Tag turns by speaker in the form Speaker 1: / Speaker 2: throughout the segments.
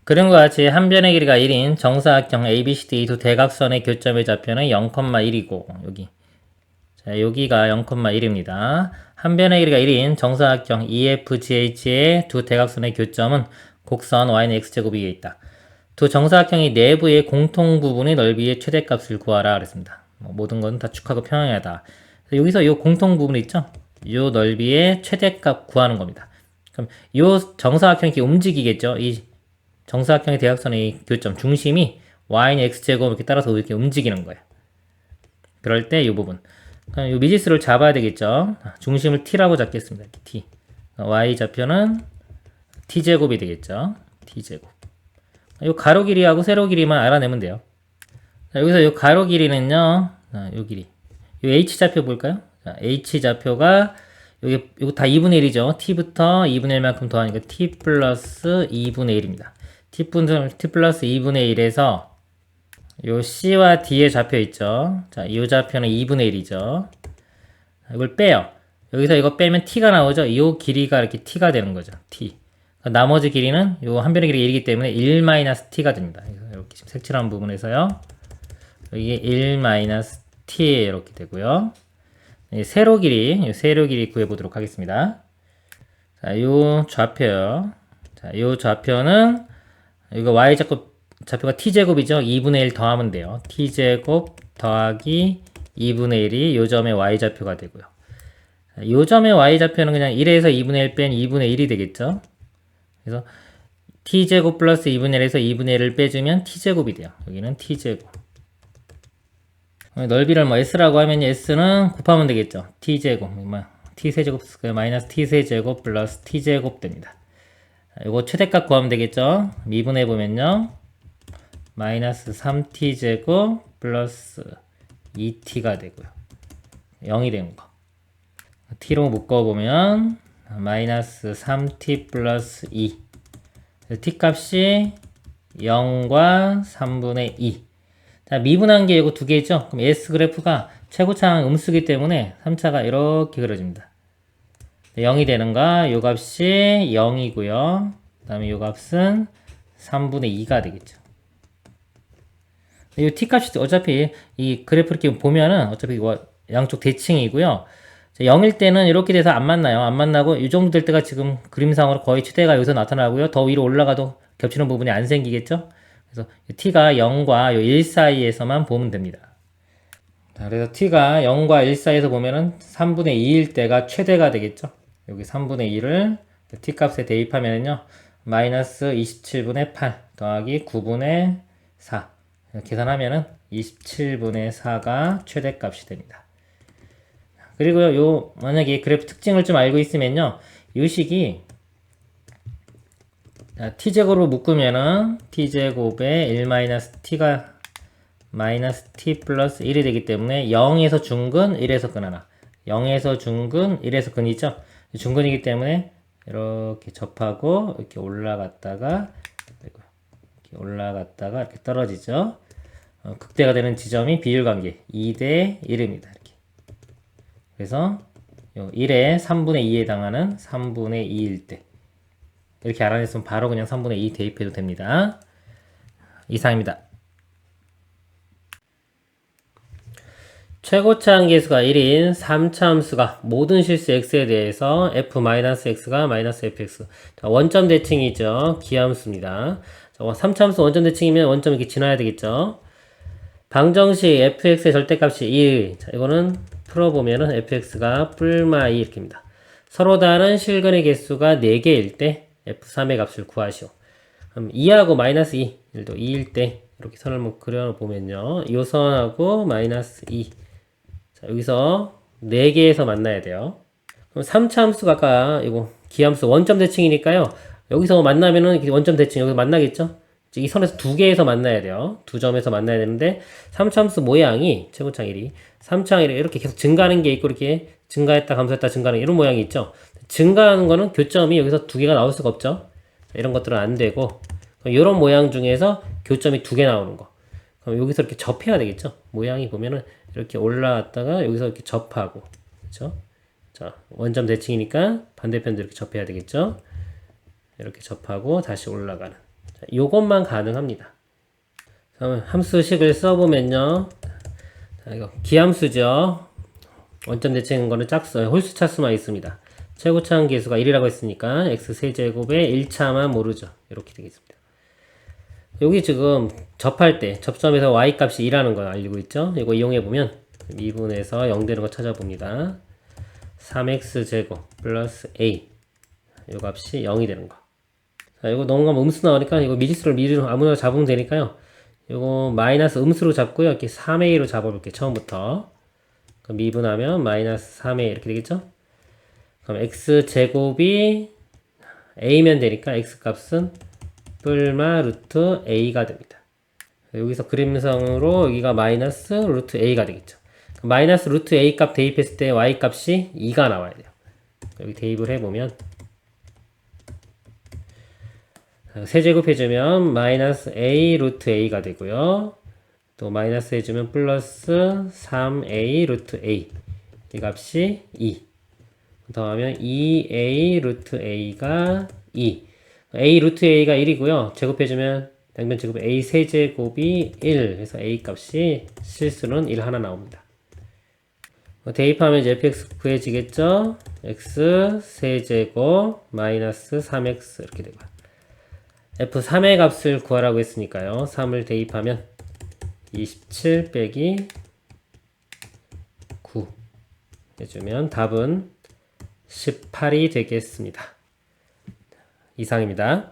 Speaker 1: 그림과 같이 한 변의 길이가 1인 정사각형 ABCD 두 대각선의 교점의 좌표는 0,1이고 여기 자 여기가 0,1입니다. 한 변의 길이가 1인 정사각형 EFGH의 두 대각선의 교점은 곡선 y는 x제곱이 위에 있다. 두 정사각형이 내부의 공통 부분의 넓이의 최대값을 구하라 그랬습니다. 모든 건 다 축하고 평행하다. 여기서 이 공통 부분 있죠? 이 넓이의 최대값 구하는 겁니다. 그럼 이 정사각형이 이렇게 움직이겠죠? 이 정사각형의 대각선의 교점 중심이 y는 x제곱 이렇게 따라서 이렇게 움직이는 거예요. 그럴 때 이 부분. 그럼 이 미지수를 잡아야 되겠죠? 중심을 t라고 잡겠습니다. 이렇게 t. y 좌표는 t제곱이 되겠죠? t제곱. 이 가로 길이하고 세로 길이만 알아내면 돼요. 자, 여기서 이 가로 길이는요, 이 길이. 이 h 좌표 볼까요? 자, h 좌표가 여기 이거 다 2분의 1이죠. t부터 2분의 1만큼 더하니까 t 플러스 2분의 1입니다. t 플러스 2분의 1에서 요 c와 d의 좌표 있죠. 자, 이 좌표는 2분의 1이죠. 이걸 빼요. 여기서 이거 빼면 t가 나오죠. 이 길이가 이렇게 t가 되는 거죠. t. 나머지 길이는 요 한 변의 길이가 1이기 때문에 1-t가 됩니다. 이렇게 지금 색칠한 부분에서요. 여기 1-t 이렇게 되고요. 세로 길이 구해보도록 하겠습니다. 자, 요 좌표요. 자, 요 좌표는 이거 좌표가 t제곱이죠. 2분의 1 더하면 돼요. t제곱 더하기 2분의 1이 요 점의 y좌표가 되고요. 자, 요 점의 y좌표는 그냥 1에서 2분의 1 뺀 2분의 1이 되겠죠. 그래서 t제곱 플러스 2분의 1에서 2분의 1을 빼주면 t제곱이 돼요. 여기는 t제곱. 넓이를 뭐 s라고 하면 s는 곱하면 되겠죠. t제곱. t세제곱 마이너스 t세제곱 플러스 t제곱 됩니다. 이거 최대값 구하면 되겠죠. 미분해 보면요. 마이너스 3t제곱 플러스 2t가 되고요. 0이 되는 거. t로 묶어보면 마이너스 3t 플러스 2 t 값이 0과 3분의 2 자, 미분한 게 이거 두 개죠. 그럼 S 그래프가 최고차항 음수기 때문에 3차가 이렇게 그려집니다. 0이 되는가? 요 값이 0이고요. 그 다음에 요 값은 3분의 2가 되겠죠. 이 t값이 어차피 이 그래프 이렇게 보면은 어차피 양쪽 대칭이고요. 0일 때는 이렇게 돼서 안 만나요. 안 만나고 이 정도 될 때가 지금 그림상으로 거의 최대가 여기서 나타나고요. 더 위로 올라가도 겹치는 부분이 안 생기겠죠. 그래서 t가 0과 1 사이에서만 보면 됩니다. 자, 그래서 t가 0과 1 사이에서 보면은 3분의 2일 때가 최대가 되겠죠. 여기 3분의 2를 t값에 대입하면은요. 마이너스 27분의 8 더하기 9분의 4 계산하면은 27분의 4가 최대값이 됩니다. 그리고요, 만약에 그래프 특징을 좀 알고 있으면요, 이 식이, t제곱으로 묶으면은, t제곱에 1-t가, 마이너스 t 플러스 1이 되기 때문에, 0에서 중근, 1에서 근 하나. 0에서 중근, 1에서 근이죠? 중근이기 때문에, 이렇게 접하고, 이렇게 올라갔다가, 이렇게 떨어지죠? 극대가 되는 지점이 비율관계, 2대 1입니다. 그래서 1에 3분의 2에 해당하는 3분의 2일 때 이렇게 알아냈으면 바로 그냥 3분의 2 대입해도 됩니다. 이상입니다. 최고차항 계수가 1인 3차 함수가 모든 실수 x에 대해서 f-x가 마이너스 fx 자, 원점 대칭이죠. 기함수입니다. 3차 함수 원점 대칭이면 원점 이렇게 지나야 되겠죠. 방정식 fx의 절대값이 1 자, 이거는 풀어보면은 fx가 뿔마 2 이렇게입니다. 서로 다른 실근의 개수가 4개일 때 f3의 값을 구하시오. 그럼 2하고 마이너스 2, 예를 들어 2일 때 이렇게 선을 뭐 그려보면요. 이 선하고 마이너스 2. 자, 여기서 4개에서 만나야 돼요. 그럼 3차 함수가 아까 이거 기함수 원점 대칭이니까요. 여기서 만나면은 원점 대칭 여기서 만나겠죠? 이 선에서 2개에서 만나야 돼요. 2점에서 만나야 되는데 3차 함수 모양이 최고차항 1이 3차항 1이 이렇게 계속 증가하는 게 있고 이렇게 증가했다 감소했다 증가하는 이런 모양이 있죠. 증가하는 거는 교점이 여기서 2개가 나올 수가 없죠. 이런 것들은 안 되고 이런 모양 중에서 교점이 2개 나오는 거. 그럼 여기서 이렇게 접해야 되겠죠. 모양이 보면은 이렇게 올라왔다가 여기서 이렇게 접하고 그렇죠? 자, 원점 대칭이니까 반대편도 이렇게 접해야 되겠죠. 이렇게 접하고 다시 올라가는 요것만 가능합니다. 함수식을 써보면요. 자, 이거 기함수죠. 원점 대칭인 거는 짝수, 홀수 차수만 있습니다. 최고차항 계수가 1이라고 했으니까 x세제곱에 1차만 모르죠. 이렇게 되겠습니다. 여기 지금 접할 때 접점에서 y값이 2라는 걸 알고 있죠. 이거 이용해보면 미분에서 0 되는 거 찾아봅니다. 3x제곱 플러스 a 이 값이 0이 되는 거. 자, 이거 넘어가면 음수 나오니까 이거 미지수를 미리 아무나 잡으면 되니까요. 이거 마이너스 음수로 잡고요. 이렇게 3a로 잡아볼게요. 처음부터. 그럼 미분하면 마이너스 3a 이렇게 되겠죠? 그럼 x제곱이 a면 되니까 x값은 뿔마 루트 a가 됩니다. 여기서 그림상으로 여기가 마이너스 루트 a가 되겠죠. 마이너스 루트 a 값 대입했을 때 y 값이 2가 나와야 돼요. 여기 대입을 해보면 세제곱 해주면 마이너스 a 루트 a가 되고요. 또 마이너스 해주면 플러스 3a 루트 a 이 값이 2 더하면 2a 루트 a가 2 a 루트 a가 1이고요. 제곱해주면 양변 제곱 a 세제곱이 1 해서 a 값이 실수는 1 하나 나옵니다. 대입하면 이제 fx 구해지겠죠? x 세제곱 마이너스 3x 이렇게 되고 f3의 값을 구하라고 했으니까요. 3을 대입하면 27 빼기 9 해주면 답은 18이 되겠습니다. 이상입니다.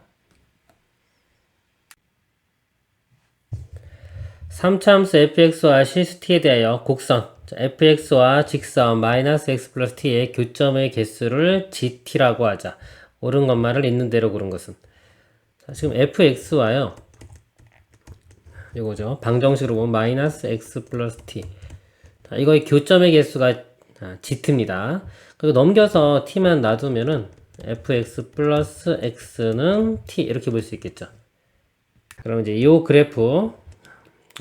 Speaker 1: 3차함수 fx와 실수 t에 대하여 곡선 fx와 직선 마이너스 x 플러스 t의 교점의 개수를 gt라고 하자. 옳은 것만을 있는 대로 고른 것은 자, 지금 fx와요. 이거죠. 방정식으로 보면 마이너스 x 플러스 t. 자, 이거의 교점의 개수가 gt입니다. 그리고 넘겨서 t만 놔두면은 fx 플러스 x는 t 이렇게 볼 수 있겠죠. 그럼 이제 이 그래프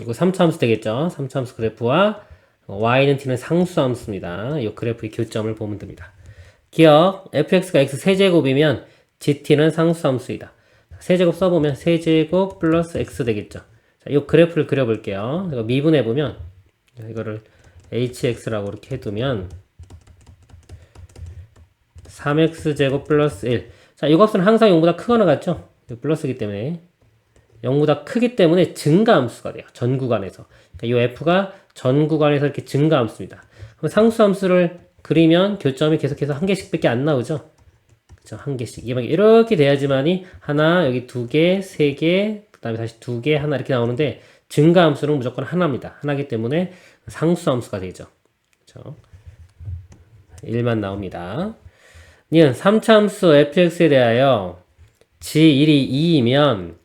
Speaker 1: 이거 3차함수 되겠죠. 3차함수 그래프와 y는 t는 상수함수입니다. 이 그래프의 교점을 보면 됩니다. 기억 fx가 x 세제곱이면 gt는 상수함수이다. 세제곱 써보면 세제곱 플러스 x 되겠죠. 자, 이 그래프를 그려볼게요. 이거 미분해보면 이거를 hx라고 이렇게 해두면 3x제곱 플러스 1. 자, 이 값은 항상 0보다 크거나 같죠? 플러스이기 때문에 0보다 크기 때문에 증가함수가 돼요. 전 구간에서. 그러니까 이 f가 전 구간에서 이렇게 증가함수입니다. 그럼 상수함수를 그리면 교점이 계속해서 한 개씩밖에 안 나오죠? 그쵸? 한 개씩. 이렇게 돼야지만이 하나, 여기 두 개, 세 개, 그 다음에 다시 두 개, 하나 이렇게 나오는데 증가함수는 무조건 하나입니다. 하나이기 때문에 상수함수가 되죠. 그쵸? 1만 나옵니다. 니은 3차함수 fx에 대하여 g1이 2이면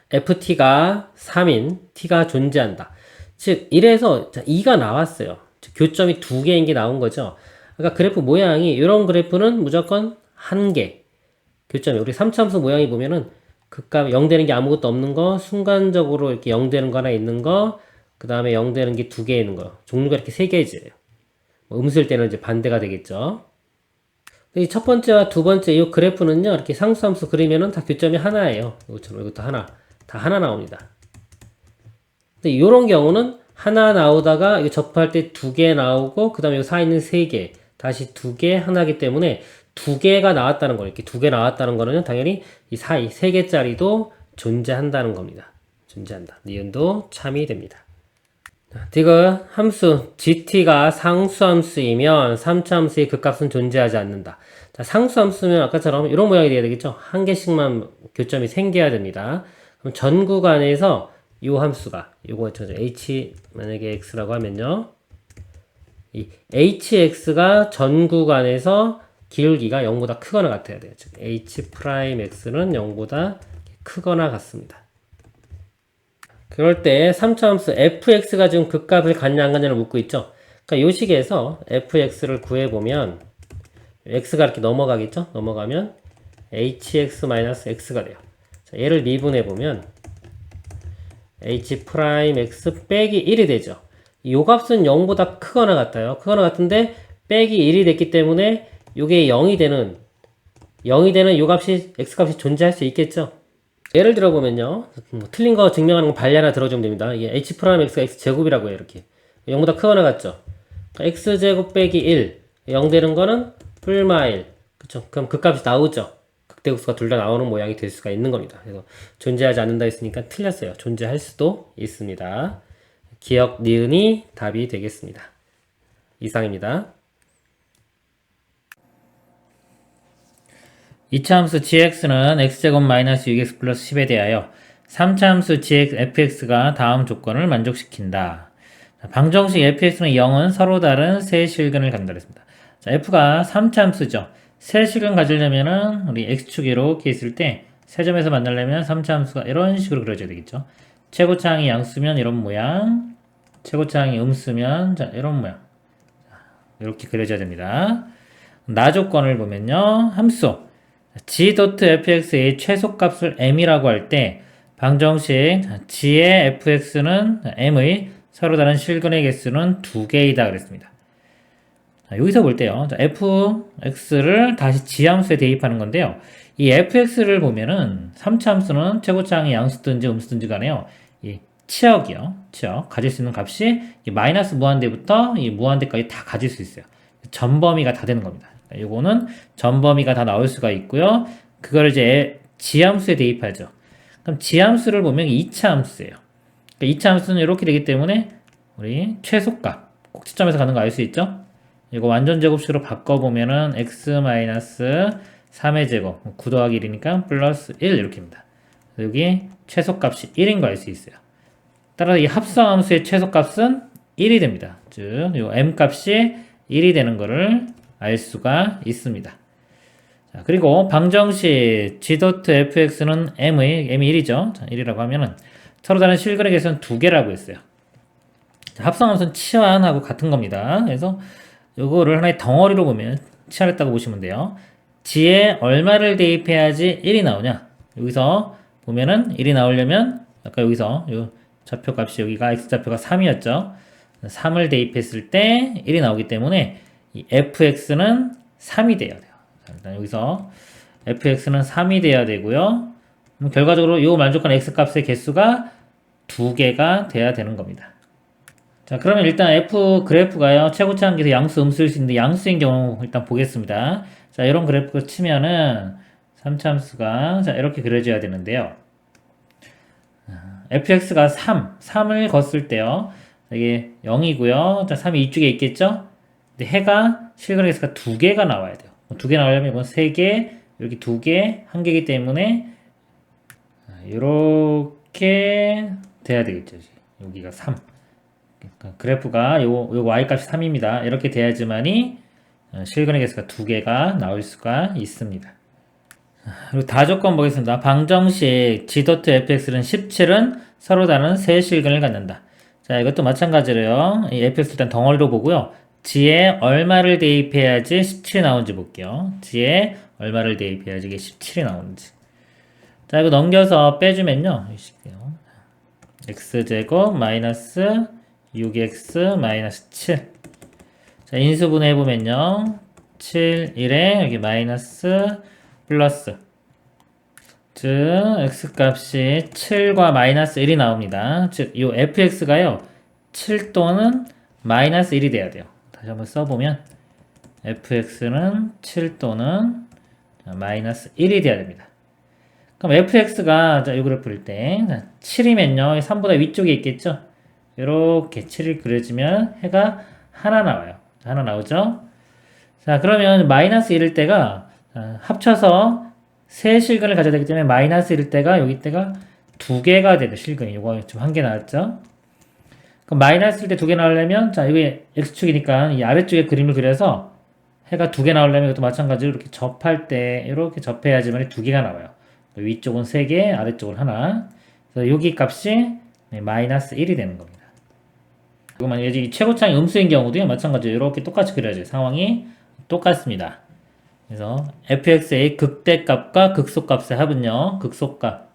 Speaker 1: ft가 3인 t가 존재한다. 즉 1에서 2가 나왔어요. 즉, 교점이 두 개인 게 나온 거죠. 그러니까 그래프 모양이 이런 그래프는 무조건 한 개. 교점이 우리 3차함수 모양이 보면은 극값 0 되는 게 아무것도 없는 거, 순간적으로 이렇게 0 되는 거 하나 있는 거, 그 다음에 0 되는 게 두 개 있는 거. 종류가 이렇게 세 개지예요. 음수일 때는 이제 반대가 되겠죠. 이 첫 번째와 두 번째 이 그래프는요, 이렇게 상수함수 그리면은 다 교점이 하나예요. 이것처럼 이것도 하나. 다 하나 나옵니다. 근데 이런 경우는 하나 나오다가 이거 접할 때 두 개 나오고, 그 다음에 여기 사이 있는 세 개, 다시 두 개, 하나이기 때문에 두 개가 나왔다는 거, 이렇게 두 개 나왔다는 거는 당연히 이 사이 세 개짜리도 존재한다는 겁니다. 존재한다. 니은도 참이 됩니다. 디귿 함수 gt가 상수함수이면 3차함수의 극값은 존재하지 않는다. 자, 상수함수면 아까처럼 이런 모양이 돼야 되겠죠. 한 개씩만 교점이 생겨야 됩니다. 그럼 전 구간에서 이 함수가 요거 h 만약에 x라고 하면요, 이 hx가 전 구간에서 기울기가 0보다 크거나 같아야 돼요. 즉 h'x는 0보다 크거나 같습니다. 그럴 때 3차함수 fx가 지금 극값을 갖냐 안 갖냐를 묻고 있죠. 그러니까 이 식에서 fx를 구해보면 x가 이렇게 넘어가겠죠. 넘어가면 hx-x가 돼요. 자, 얘를 미분해보면 h'x 빼기 1이 되죠. 이 값은 0보다 크거나 같아요. 크거나 같은데 빼기 1이 됐기 때문에 이게 0이 되는 이 값이 x값이 존재할 수 있겠죠.
Speaker 2: 예를 들어 보면요. 뭐 틀린 거 증명하는 거 발리 하나 들어주면 됩니다. 이게 h 프라임 x가 x제곱이라고 해요. 이렇게 0보다 크거나 같죠. x제곱 빼기 1 0 되는 거는 풀마 1 그쵸? 그럼 그 값이 나오죠. 극대극소가 둘 다 나오는 모양이 될 수가 있는 겁니다. 그래서 존재하지 않는다 했으니까 틀렸어요. 존재할 수도 있습니다. 기억 니은이 답이 되겠습니다. 이상입니다.
Speaker 1: 이차함수 gx는 x제곱 마이너스 6x 플러스 10에 대하여 3차함수 gx, fx가 다음 조건을 만족시킨다. 자, 방정식 fx는 0은 서로 다른 세 실근을 갖는다 그랬습니다. 자, f가 3차함수죠. 세 실근 가지려면은 우리 x축 이렇게 있을 때 세 점에서 만나려면 3차함수가 이런 식으로 그려져야 되겠죠. 최고차항이 양수면 이런 모양, 최고차항이 음수면 자, 이런 모양. 자, 이렇게 그려져야 됩니다. 나 조건을 보면요. 함수 g.fx의 최소값을 m이라고 할 때 방정식 g의 fx는 m의 서로 다른 실근의 개수는 2개이다 그랬습니다. 자, 여기서 볼 때요. 자, fx를 다시 g함수에 대입하는 건데요. 이 fx를 보면은 3차 함수는 최고차항이 양수든지 음수든지 간에요. 이 치역이요. 치역. 가질 수 있는 값이 이 마이너스 무한대부터 이 무한대까지 다 가질 수 있어요. 전범위가 다 되는 겁니다. 요거는 전범위가 다 나올 수가 있고요. 그걸 이제 지함수에 대입하죠. 그럼 지함수를 보면 2차 함수예요. 그러니까 2차 함수는 이렇게 되기 때문에 우리 최소값 꼭지점에서 가는 거 알 수 있죠? 이거 완전 제곱식으로 바꿔보면은 x-3의 제곱 9 더하기 1이니까 플러스 1 이렇게입니다. 여기 최소값이 1인 거 알 수 있어요. 따라서 이 합성함수의 최소값은 1이 됩니다. 즉, 이 m값이 1이 되는 거를 알 수가 있습니다. 자, 그리고 방정식 g.fx는 m이 1이죠. 자, 1이라고 하면은 서로 다른 실근의 개수는 2개라고 했어요. 자, 합성함수는 치환하고 같은 겁니다. 그래서 요거를 하나의 덩어리로 보면 치환했다고 보시면 돼요. g에 얼마를 대입해야지 1이 나오냐? 여기서 보면은 1이 나오려면 아까 여기서 요 좌표값이 여기가 x좌표가 3이었죠. 3을 대입했을 때 1이 나오기 때문에 이 fx는 3이 돼야 돼요. 자, 일단 여기서 fx는 3이 돼야 되고요. 결과적으로 이 만족하는 x값의 개수가 2개가 돼야 되는 겁니다. 자, 그러면 일단 f 그래프가요. 최고차항계에서 양수, 음수일 수 있는데 양수인 경우 일단 보겠습니다. 자, 이런 그래프를 치면은 3차함수가 자, 이렇게 그려져야 되는데요. fx가 3을 걷을 때요. 이게 0이고요. 자, 3이 이쪽에 있겠죠? 근데 해가 실근의 개수가 2개가 나와야 돼요. 2개 나오려면 이건 3개, 여기 2개, 1개이기 때문에 이렇게 돼야 되겠죠. 여기가 3. 그러니까 그래프가 요 y값이 3입니다. 이렇게 돼야지만이 실근의 개수가 2개가 나올 수가 있습니다. 그리고 다조건 보겠습니다. 방정식 g.fx는 17은 서로 다른 세 실근을 갖는다. 자, 이것도 마찬가지로요. 이 fx 일단 덩어리로 보고요. g에 얼마를 대입해야지 17이 나오는지 볼게요. g에 얼마를 대입해야지 이게 17이 나오는지. 자, 이거 넘겨서 빼주면요. x제곱 마이너스 6x 마이너스 7. 자, 인수분해 해보면요. 7, 1에 여기 마이너스 플러스. 즉, x값이 7과 마이너스 1이 나옵니다. 즉, 요 fx가요. 7 또는 마이너스 1이 돼야 돼요. 다시 한번 써보면 fx는 7 또는 마이너스 1이 돼야 됩니다. 그럼 fx가 자, 이 그래프일 때 7이면요. 3보다 위쪽에 있겠죠? 이렇게 7이 그려지면 해가 하나 나와요. 하나 나오죠? 자, 그러면 마이너스 1일 때가 합쳐서 세 실근을 가져야 되기 때문에 마이너스 1일 때가 여기 때가 2개가 되죠. 실근이. 이거 좀 한 개 나왔죠? 그럼 마이너스 1일 때 2개 나오려면 자, 이게 x축이니까 이 아래쪽에 그림을 그려서 해가 2개 나오려면 이것도 마찬가지로 이렇게 접할 때 이렇게 접해야지만 2개가 나와요. 위쪽은 3개, 아래쪽은 하나. 그래서 여기 값이 마이너스 1이 되는 겁니다. 그리고 만약에 이 최고차항이 음수인 경우도요, 마찬가지로 이렇게 똑같이 그려야죠. 상황이 똑같습니다. 그래서 fx의 극대값과 극소값의 합은요, 극소값,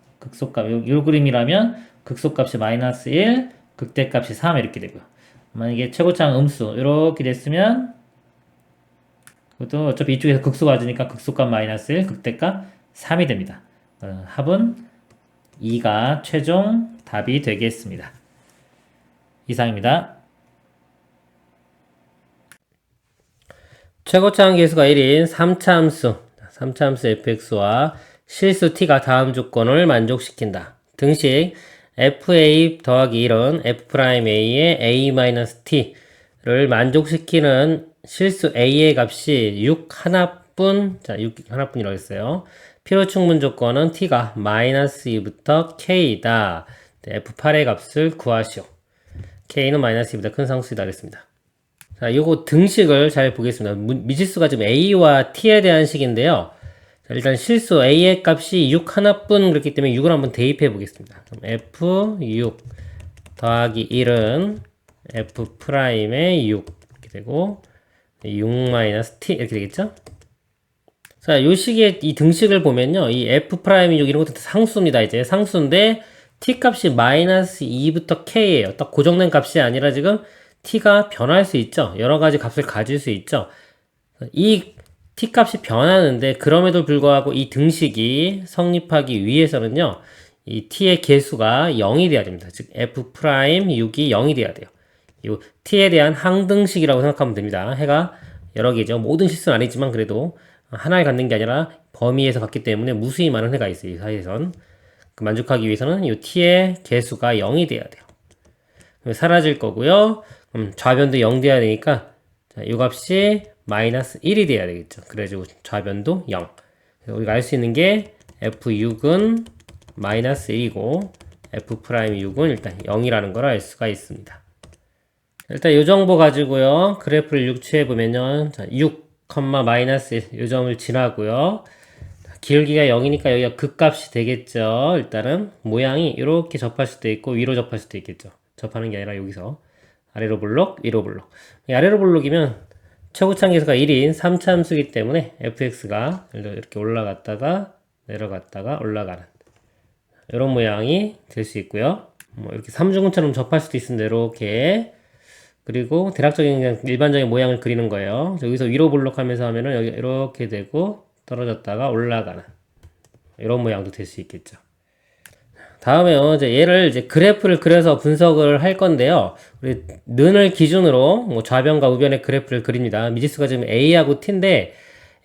Speaker 1: 요 그림이라면 극소값이 마이너스 1, 극대값이 3 이렇게 되고요. 만약에 최고차항 음수 이렇게 됐으면 그것도 어차피 이쪽에서 극소가 맞으니까 극소값 마이너스 1, 극대값 3이 됩니다. 합은 2가 최종 답이 되겠습니다. 이상입니다.
Speaker 2: 최고차항 계수가 1인 3차함수 fx와 실수 t가 다음 조건을 만족시킨다. 등식 fa 더하기 1은 f'a의 a-t를 만족시키는 실수 a의 값이 6 하나뿐, 자, 6 하나뿐이라고 했어요. 필요 충분 조건은 t가 -2부터 k이다. f8의 값을 구하시오. k는 -2보다 큰 상수이다 그랬습니다. 자, 요거 등식을 잘 보겠습니다. 미지수가 지금 a와 t에 대한 식인데요. 자, 일단 실수 a의 값이 6 하나뿐 그렇기 때문에 6을 한번 대입해 보겠습니다. 그럼 f6 더하기 1은 f'의 6 이렇게 되고 6-t 이렇게 되겠죠? 자, 요 식의 이 등식을 보면요. 이 f'이 6 이런 것도 상수입니다. 이제 상수인데 t 값이 -2부터 k예요. 딱 고정된 값이 아니라 지금 t가 변할 수 있죠. 여러 가지 값을 가질 수 있죠. 이 t 값이 변하는데 그럼에도 불구하고 이 등식이 성립하기 위해서는요. 이 t의 개수가 0이 돼야 됩니다. 즉 f'6이 0이 돼야 돼요. 이 t에 대한 항등식이라고 생각하면 됩니다. 해가 여러 개죠. 모든 실수는 아니지만 그래도 하나를 갖는 게 아니라 범위에서 갖기 때문에 무수히 많은 해가 있어요. 이 사이에선. 그 만족하기 위해서는 이 t의 개수가 0이 돼야 돼요. 사라질 거고요. 좌변도 0 돼야 되니까 자, 이 값이 -1이 돼야 되겠죠. 그래가지고 좌변도 0. 우리가 알 수 있는 게 f6은 -1이고 f'6은 일단 0이라는 걸 알 수가 있습니다. 일단 이 정보 가지고요. 그래프를 육추해 보면요. 자, 6, -1 이 점을 지나고요. 기울기가 0이니까 여기가 극값이 되겠죠. 일단은 모양이 이렇게 접할 수도 있고 위로 접할 수도 있겠죠. 접하는 게 아니라 여기서 아래로 블록, 위로 블록. 아래로 블록이면 최고차항 계수가 1인 3차함수이기 때문에 fx가 이렇게 올라갔다가 내려갔다가 올라가는 이런 모양이 될 수 있고요. 뭐 이렇게 삼중근처럼 접할 수도 있습니다. 이렇게. 그리고 대략적인 그냥 일반적인 모양을 그리는 거예요. 여기서 위로 블록하면서 하면은 여기 이렇게 되고 떨어졌다가 올라가는 이런 모양도 될 수 있겠죠. 다음에요. 이제 얘를 이제 그래프를 그려서 분석을 할 건데요. 우리 는을 기준으로 뭐 좌변과 우변의 그래프를 그립니다. 미지수가 지금 a하고 t인데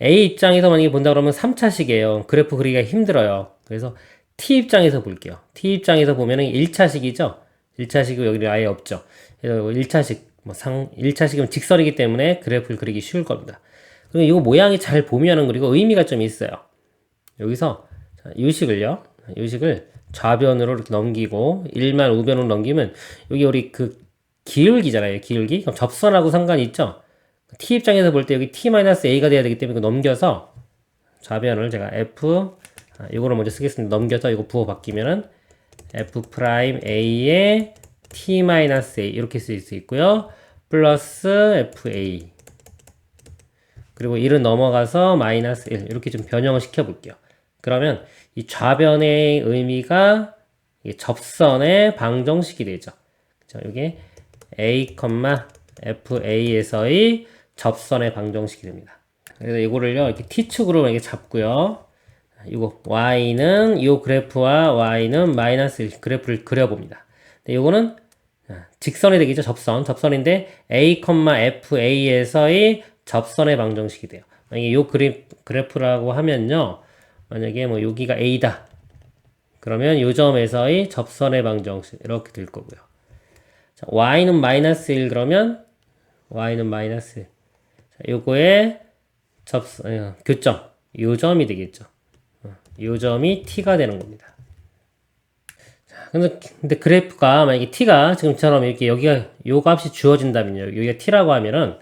Speaker 2: a 입장에서 만약에 본다 그러면 3차식이에요. 그래프 그리기가 힘들어요. 그래서 t 입장에서 볼게요. t 입장에서 보면은 1차식이죠. 1차식이 여기 아예 없죠. 그래서 1차식 1차식이면 직선이기 때문에 그래프를 그리기 쉬울 겁니다. 그리고 이거 모양이 잘 보면은 그리고 의미가 좀 있어요. 여기서 이 식을요. 이 식을 좌변으로 이렇게 넘기고 1만 우변으로 넘기면 여기 우리 그 기울기잖아요. 기울기. 그럼 접선하고 상관이 있죠. t 입장에서 볼 때 여기 t-a가 돼야 되기 때문에 이거 넘겨서 좌변을 제가 이거를 먼저 쓰겠습니다. 넘겨서 이거 부호 바뀌면은 f'a의 t-a 이렇게 쓸 수 있고요. 플러스 fa 그리고 1은 넘어가서 -1 이렇게 좀 변형을 시켜 볼게요. 그러면 이 좌변의 의미가 접선의 방정식이 되죠. 그렇죠? 이게 a, fa에서의 접선의 방정식이 됩니다. 그래서 이거를요 이렇게 t축으로 이렇게 잡고요. 이거 y는 이 그래프와 y는 -1 그래프를 그려봅니다. 이거는 직선이 되겠죠. 접선인데 a, fa에서의 접선의 방정식이 돼요. 만약에 이 그래프라고 하면요. 만약에 뭐 여기가 a다. 그러면 이 점에서의 접선의 방정식 이렇게 될 거고요. 자, y는 -1 그러면 y는 -1. 자, 요거의 교점 요 점이 되겠죠. 요 점이 t가 되는 겁니다. 자, 근데 그래프가 만약에 t가 지금처럼 이렇게 여기가 요 값이 주어진다면요. 여기가 t라고 하면은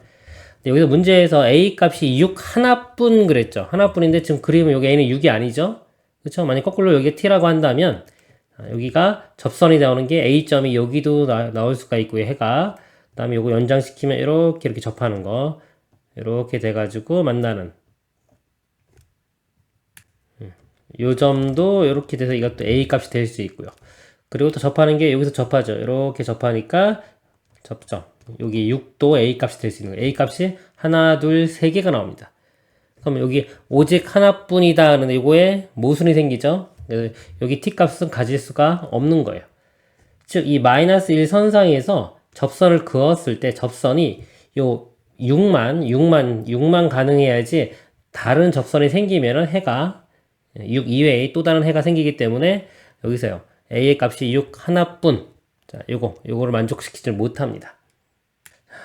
Speaker 2: 여기서 문제에서 a 값이 6 하나뿐 그랬죠. 하나뿐인데 지금 그림은 여기 a는 6이 아니죠. 그렇죠? 만약 거꾸로 여기가 t라고 한다면 여기가 접선이 나오는 게 a점이 여기도 나올 수가 있고요. 해가 그다음에 요거 연장시키면 이렇게 접하는 거 이렇게 돼가지고 만나는 요 점도 이렇게 돼서 이것도 a 값이 될 수 있고요. 그리고 또 접하는 게 여기서 접하죠. 이렇게 접하니까 접점. 여기 6도 a 값이 될 수 있는 거예요. a 값이 하나, 둘, 세 개가 나옵니다. 그럼 여기 오직 하나뿐이다. 그런데 이거에 모순이 생기죠. 그래서 여기 t 값은 가질 수가 없는 거예요. 즉, 이 마이너스 1 선상에서 접선을 그었을 때 접선이 요 6만 가능해야지 다른 접선이 생기면은 해가 6 이외에 또 다른 해가 생기기 때문에 여기서요. a의 값이 6 하나뿐. 자, 요거를 만족시키지 못합니다.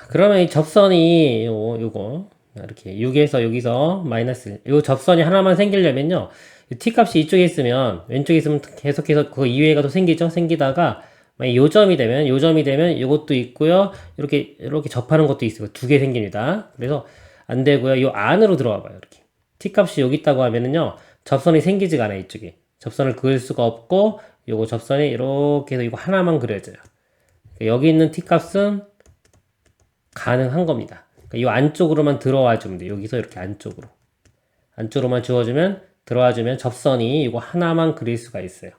Speaker 2: 그러면 이 접선이 요거 이렇게 6에서 여기서 마이너스 요 접선이 하나만 생기려면요. t 값이 이쪽에 있으면 왼쪽에 있으면 계속해서 그 이외가 또 생기죠. 생기다가 요점이 되면 요것도 있고요. 이렇게 접하는 것도 있어요. 두 개 생깁니다. 그래서 안 되고요. 요 안으로 들어와 봐요. 이렇게 t 값이 여기 있다고 하면은요. 접선이 생기지가 않아요. 이쪽에 접선을 그을 수가 없고 요거 접선이 이렇게 해서 이거 하나만 그려져요. 여기 있는 t 값은 가능한 겁니다. 이 안쪽으로만 들어와 주면 돼요. 여기서 이렇게 안쪽으로만 주어주면 들어와 주면 접선이 이거 하나만 그릴 수가 있어요.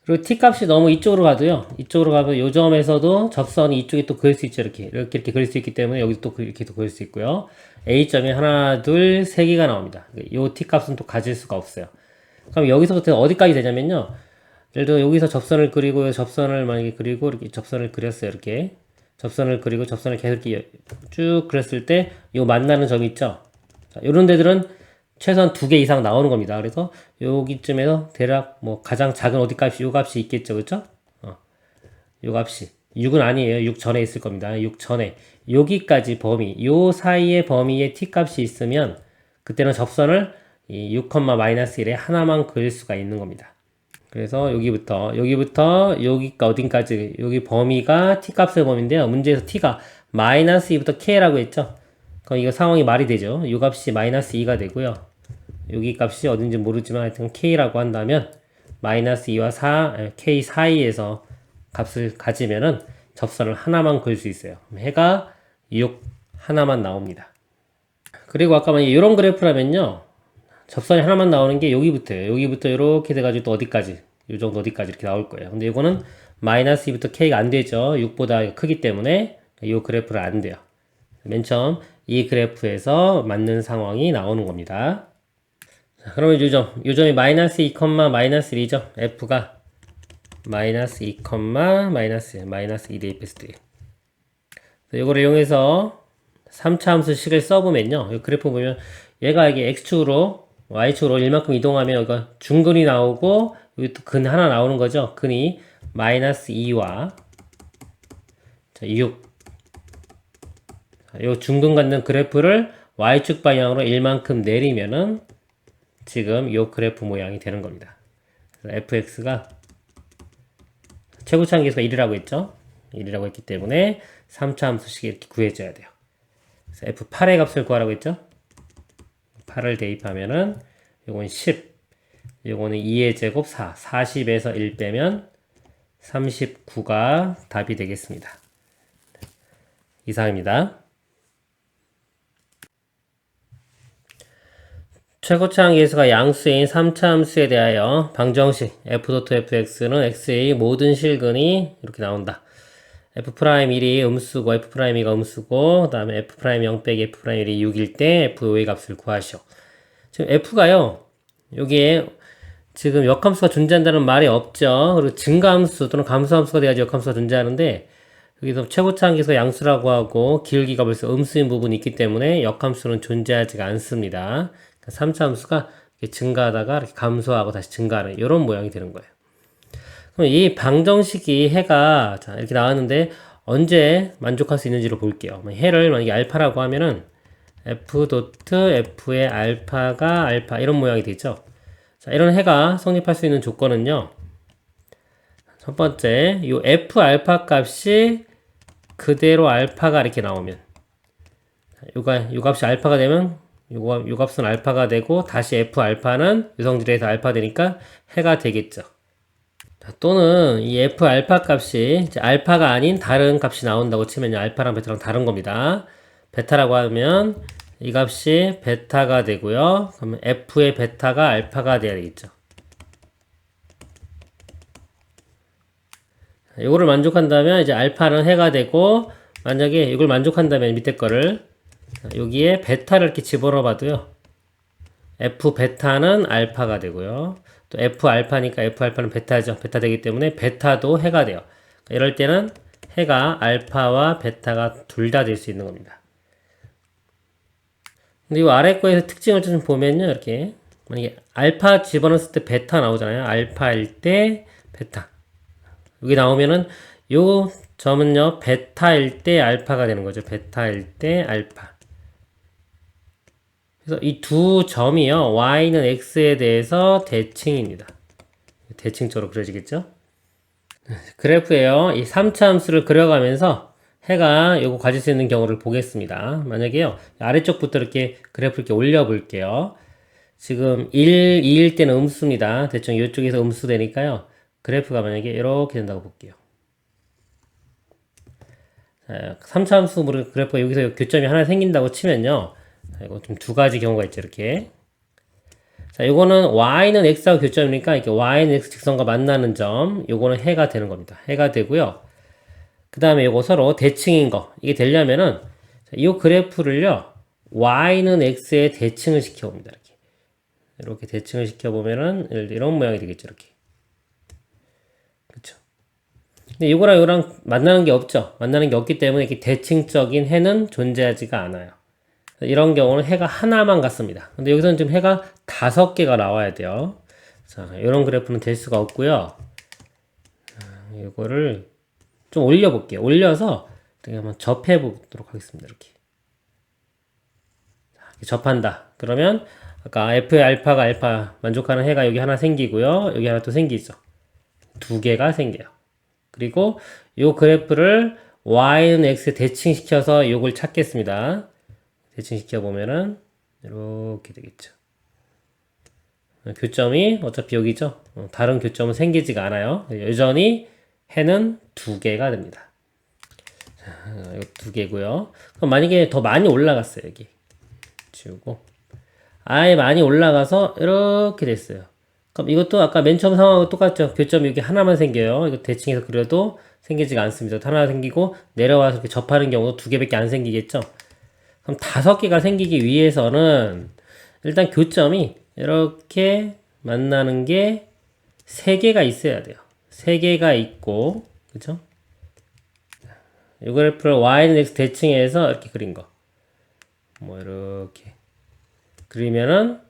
Speaker 2: 그리고 t 값이 너무 이쪽으로 가도요. 이쪽으로 가면 요 점에서도 접선이 이쪽에 또 그릴 수 있죠. 이렇게 그릴 수 있기 때문에 여기도 또 이렇게 또 그릴 수 있고요. A점이 하나, 둘, 세 개가 나옵니다. 요 t 값은 또 가질 수가 없어요. 그럼 여기서부터 어디까지 되냐면요. 예를 들어 여기서 접선을 그리고 접선을 만약에 그리고 이렇게 접선을 그렸어요. 이렇게 접선을 그리고 접선을 계속 이렇게 쭉 그렸을 때 요 만나는 점이 있죠. 자, 요런 데들은 최소한 2개 이상 나오는 겁니다. 그래서 여기쯤에서 대략 뭐 가장 작은 어디 값이 요 값이 있겠죠. 그렇죠? 요 값이 6은 아니에요. 6 전에 있을 겁니다. 6 전에 여기까지 범위 요 사이의 범위에 t 값이 있으면 그때는 접선을 이 6,-1에 하나만 그릴 수가 있는 겁니다. 그래서 여기부터 여기가 어딘까지 여기 범위가 t 값의 범위인데요. 문제에서 t가 마이너스 2부터 k라고 했죠. 그럼 이거 상황이 말이 되죠. 이 값이 마이너스 2가 되고요. 여기 값이 어딘지 모르지만 하여튼 k라고 한다면 마이너스 2와 4, k 사이에서 값을 가지면은 접선을 하나만 그릴 수 있어요. 해가 6 하나만 나옵니다. 그리고 아까 만약 이런 그래프라면요. 접선이 하나만 나오는 게 여기부터예요. 여기부터 이렇게 돼가지고 또 어디까지 요 정도 어디까지 이렇게 나올 거예요. 근데 이거는 마이너스 2부터 k가 안 되죠. 6보다 크기 때문에 이 그래프를 안 돼요. 맨 처음 이 그래프에서 맞는 상황이 나오는 겁니다. 자, 그러면 요점이 마이너스 2, 마이너스 1이죠. f가 마이너스 2, 마이너스 2 대입했을 때 이거를 이용해서 3차 함수식을 써보면요. 이 그래프 보면 얘가 이게 x축으로 y축으로 일만큼 이동하면 이거 중근이 나오고 여기 또 근 하나 나오는 거죠. 근이 마이너스 2와 6 요 중근 갖는 그래프를 y축 방향으로 1만큼 내리면은 지금 요 그래프 모양이 되는 겁니다. 그래서 fx가 최고치 함수가 1이라고 했죠. 1이라고 했기 때문에 3차 함수식이 이렇게 구해져야 돼요. 그래서 f8의 값을 구하라고 했죠. 8을 대입하면은 요건 10, 요거는 2의 제곱 4, 40에서 1 빼면 39가 답이 되겠습니다. 이상입니다. 최고차항 계수가 양수인 3차 함수에 대하여 방정식 f.fx는 x의 모든 실근이 이렇게 나온다. f'1이 음수고 f'2가 음수고 그 다음에 f'0 빼기 f'1이 6일 때 f5의 값을 구하시오. 지금 f가요. 여기에 지금 역함수가 존재한다는 말이 없죠. 그리고 증가함수 또는 감소함수가 돼야지 역함수가 존재하는데 여기서 최고차항 계수가 양수라고 하고 기울기가 벌써 음수인 부분이 있기 때문에 역함수는 존재하지가 않습니다. 3차 함수가 이렇게 증가하다가 이렇게 감소하고 다시 증가하는 이런 모양이 되는 거예요. 그럼 이 방정식이 해가 자 이렇게 나왔는데 언제 만족할 수 있는지를 볼게요. 해를 만약에 알파라고 하면은 f.f의 알파가 알파 이런 모양이 되죠. 자 이런 해가 성립할 수 있는 조건은요. 첫 번째 이 f 알파 값이 그대로 알파가 이렇게 나오면 요 값이 알파가 되면 요 값은 알파가 되고 다시 f 알파는 유성질에서 알파 되니까 해가 되겠죠. 자, 또는 이 f 알파 값이 이제 알파가 아닌 다른 값이 나온다고 치면요. 알파랑 베타랑 다른 겁니다. 베타라고 하면 이 값이 베타가 되고요. 그러면 f의 베타가 알파가 돼야 되겠죠. 이거를 만족한다면 이제 알파는 해가 되고 만약에 이걸 만족한다면 밑에 거를 여기에 베타를 이렇게 집어넣어 봐도요. F 베타는 알파가 되고요. 또 F 알파니까 F 알파는 베타죠. 베타 되기 때문에 베타도 해가 돼요. 이럴 때는 해가 알파와 베타가 둘 다 될 수 있는 겁니다. 근데 이 아래 거에서 특징을 좀 보면요. 이렇게 만약에 알파 집어넣었을 때 베타 나오잖아요. 알파일 때 베타. 여기 나오면은 요 점은요. 베타일 때 알파가 되는 거죠. 베타일 때 알파. 그래서 이 두 점이요. y는 x에 대해서 대칭입니다. 대칭적으로 그려지겠죠? 그래프에요. 이 3차 함수를 그려가면서 해가 요거 가질 수 있는 경우를 보겠습니다. 만약에요. 아래쪽부터 이렇게 그래프 이렇게 올려 볼게요. 지금 1, 2일 때는 음수입니다. 대충 이쪽에서 음수 되니까요. 그래프가 만약에 이렇게 된다고 볼게요. 자, 3차 함수 그래프가 여기서 교점이 하나 생긴다고 치면요. 이거 좀 두 가지 경우가 있죠. 이렇게. 자, 요거는 y는 x하고 교점이니까 이렇게 y는 x 직선과 만나는 점, 요거는 해가 되는 겁니다. 해가 되고요. 그 다음에 요거 서로 대칭인 거. 이게 되려면은 이 그래프를요. y는 x에 대칭을 시켜봅니다. 이렇게 대칭을 시켜보면은 이런 모양이 되겠죠. 이렇게. 그쵸. 근데 이거랑 만나는 게 없죠. 만나는 게 없기 때문에 이렇게 대칭적인 해는 존재하지가 않아요. 이런 경우는 해가 하나만 같습니다. 근데 여기서는 지금 해가 5개가 나와야 돼요. 자, 이런 그래프는 될 수가 없고요. 이거를 좀 올려볼게요. 올려서 어떻게 한번 접해보도록 하겠습니다. 이렇게. 자, 이렇게 접한다. 그러면 아까 F의 알파가 알파 만족하는 해가 여기 하나 생기고요. 여기 하나 또 생기죠. 2개가 생겨요. 그리고 이 그래프를 y는 x에 대칭시켜서 이걸 찾겠습니다. 대칭시켜 보면은 이렇게 되겠죠. 교점이 어차피 여기죠. 다른 교점은 생기지가 않아요. 여전히 해는 2개가 됩니다. 자, 이거 2개고요. 그럼 만약에 더 많이 올라갔어요. 여기 지우고 아예 많이 올라가서 이렇게 됐어요. 그럼 이것도 아까 맨 처음 상황하고 똑같죠. 교점이 여기 하나만 생겨요. 이거 대칭해서 그려도 생기지가 않습니다. 하나 생기고 내려와서 이렇게 접하는 경우도 2개밖에 안 생기겠죠. 그럼 5개가 생기기 위해서는 일단 교점이 이렇게 만나는 게 3개가 있어야 돼요. 3개가 있고, 그죠? 이 그래프를 y는 x 대칭해서 이렇게 그린 거. 뭐 이렇게 그리면은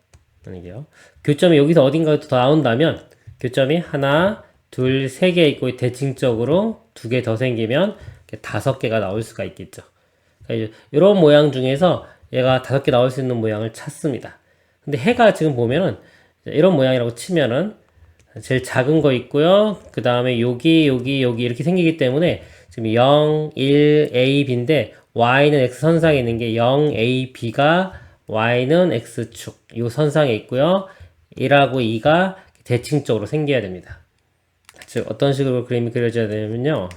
Speaker 2: 아니게요. 교점이 여기서 어딘가에 더 나온다면 교점이 하나, 둘, 3개 있고 대칭적으로 2개 더 생기면 5개가 나올 수가 있겠죠. 이런 모양 중에서 얘가 5개 나올 수 있는 모양을 찾습니다. 근데 해가 지금 보면은 이런 모양이라고 치면은 제일 작은 거 있고요. 그 다음에 여기 이렇게 생기기 때문에 지금 0, 1, A, B인데 y는 x 선상에 있는 게 0, A, B가 y는 x축 이 선상에 있고요. 1하고 2가 대칭적으로 생겨야 됩니다. 즉 어떤 식으로 그림이 그려져야 되냐면요.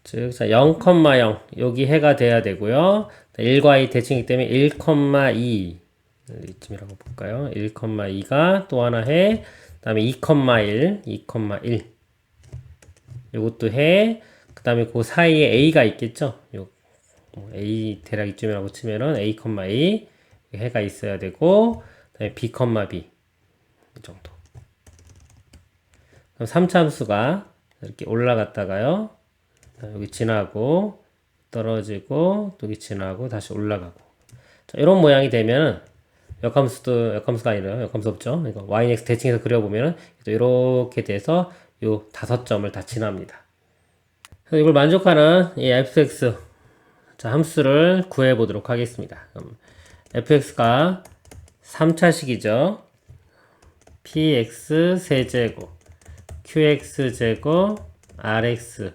Speaker 2: 즉, 자, 0,0 여기 해가 돼야 되고요. 1과 2 대칭이기 때문에 1,2 이쯤이라고 볼까요? 1,2가 또 하나 해. 그 다음에 2,1 2,1 요것도 해. 그 다음에 그 사이에 A가 있겠죠? 요 A 대략 이쯤이라고 치면은 A,2 해가 있어야 되고 그 다음에 B, B 이 정도. 그럼 3차 함수가 이렇게 올라갔다가요. 여기 지나고 떨어지고 또 여기 지나고 다시 올라가고 자, 이런 모양이 되면 역함수가 아니라요. 역함수 없죠. 이거 yx 대칭해서 그려보면은 또 이렇게 돼서 요 5점을 다 지납니다. 그래서 이걸 만족하는 이 fx 자, 함수를 구해 보도록 하겠습니다. 그럼 fx가 3차식이죠. px 세제곱 qx 제곱 rx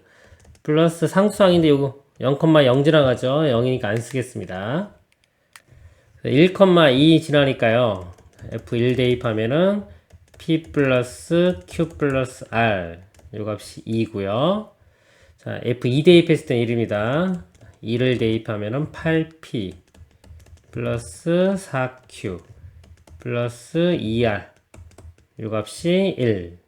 Speaker 2: 플러스 상수항인데 요거 0,0 지나가죠. 0이니까 안 쓰겠습니다. 1,2 지나니까요. F1 대입하면은 P 플러스 Q 플러스 R 요 값이 2고요. 자, F2 대입했을 땐 1입니다. 2를 대입하면은 8P 플러스 4Q 플러스 2R 요 값이 1.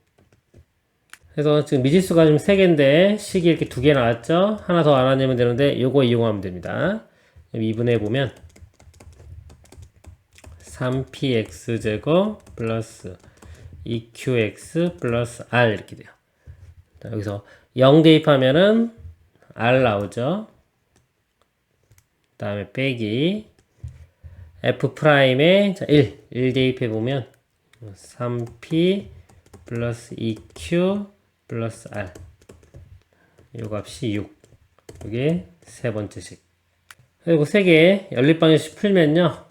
Speaker 2: 그래서 지금 미지수가 지금 3개인데 식이 이렇게 2개 나왔죠? 하나 더 알아내면 되는데 요거 이용하면 됩니다. 2분해 보면 3px제곱 플러스 2qx 플러스 r 이렇게 돼요. 자, 여기서 0 대입하면은 r 나오죠. 그 다음에 빼기 f'에 1 대입해보면 3p 플러스 2q 플러스 r 요 값이 6. 이게 세 번째식. 그리고 세 개 연립방정식 풀면요.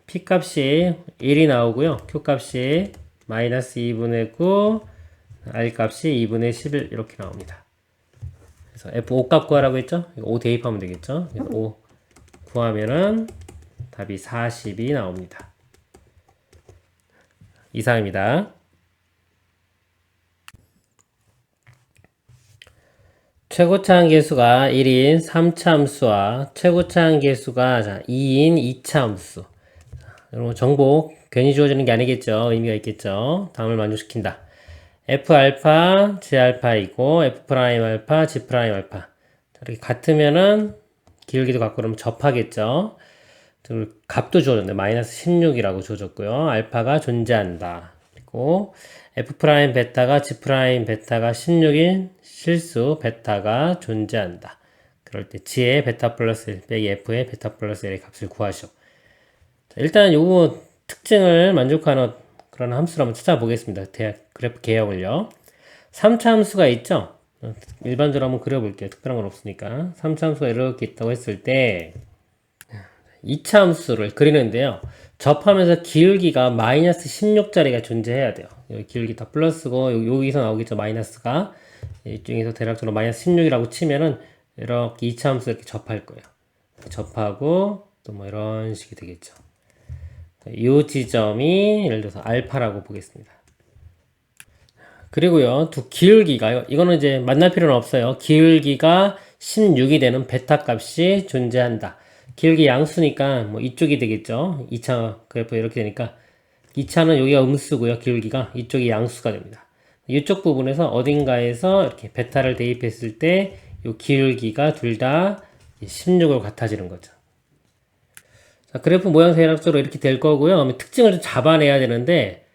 Speaker 2: p 값이 1이 나오고요. q 값이 마이너스 2분의 9, r 값이 2분의 11 이렇게 나옵니다. 그래서 f5 값 구하라고 했죠? 이거 5 대입하면 되겠죠? 5 구하면은 답이 40이 나옵니다. 이상입니다. 최고차 함계수가 1인 3차 함수와 최고차 함계수가 2인 2차 함수. 여러분 정보 괜히 주어지는 게 아니겠죠. 의미가 있겠죠. 다음을 만족시킨다. F알파, G알파이고 F'알파, G'알파. 이렇게 같으면은 기울기도 같고 그러면 접하겠죠. 값도 주어졌네. 마이너스 16이라고 주어졌고요. 알파가 존재한다. 그리고 F' 베타가 G' 베타가 16인 실수 베타가 존재한다. 그럴 때 G의 베타 플러스 1 빼기 F의 베타 플러스 1의 값을 구하시오. 자, 일단 요거 특징을 만족하는 그런 함수를 한번 찾아보겠습니다. 그래프 개혁을요. 3차 함수가 있죠? 일반적으로 한번 그려볼게요. 특별한 건 없으니까. 3차 함수가 이렇게 있다고 했을 때 2차 함수를 그리는데요. 접하면서 기울기가 마이너스 16짜리가 존재해야 돼요. 여기 기울기 다 플러스고 여기서 나오겠죠. 마이너스가. 이쪽에서 대략적으로 마이너스 16이라고 치면은 이렇게 2차 함수 이렇게 접할 거예요. 접하고 또 뭐 이런 식이 되겠죠. 이 지점이 예를 들어서 알파라고 보겠습니다. 그리고요, 두 기울기가, 이거는 이제 만날 필요는 없어요. 기울기가 16이 되는 베타 값이 존재한다. 기울기 양수니까 뭐 이쪽이 되겠죠. 2차 그래프 이렇게 되니까 2차는 여기가 음수고요. 기울기가 이쪽이 양수가 됩니다. 이쪽 부분에서 어딘가에서 이렇게 베타를 대입했을 때 이 기울기가 둘 다 16으로 같아지는 거죠. 자, 그래프 모양 대략적으로 이렇게 될 거고요. 특징을 좀 잡아내야 되는데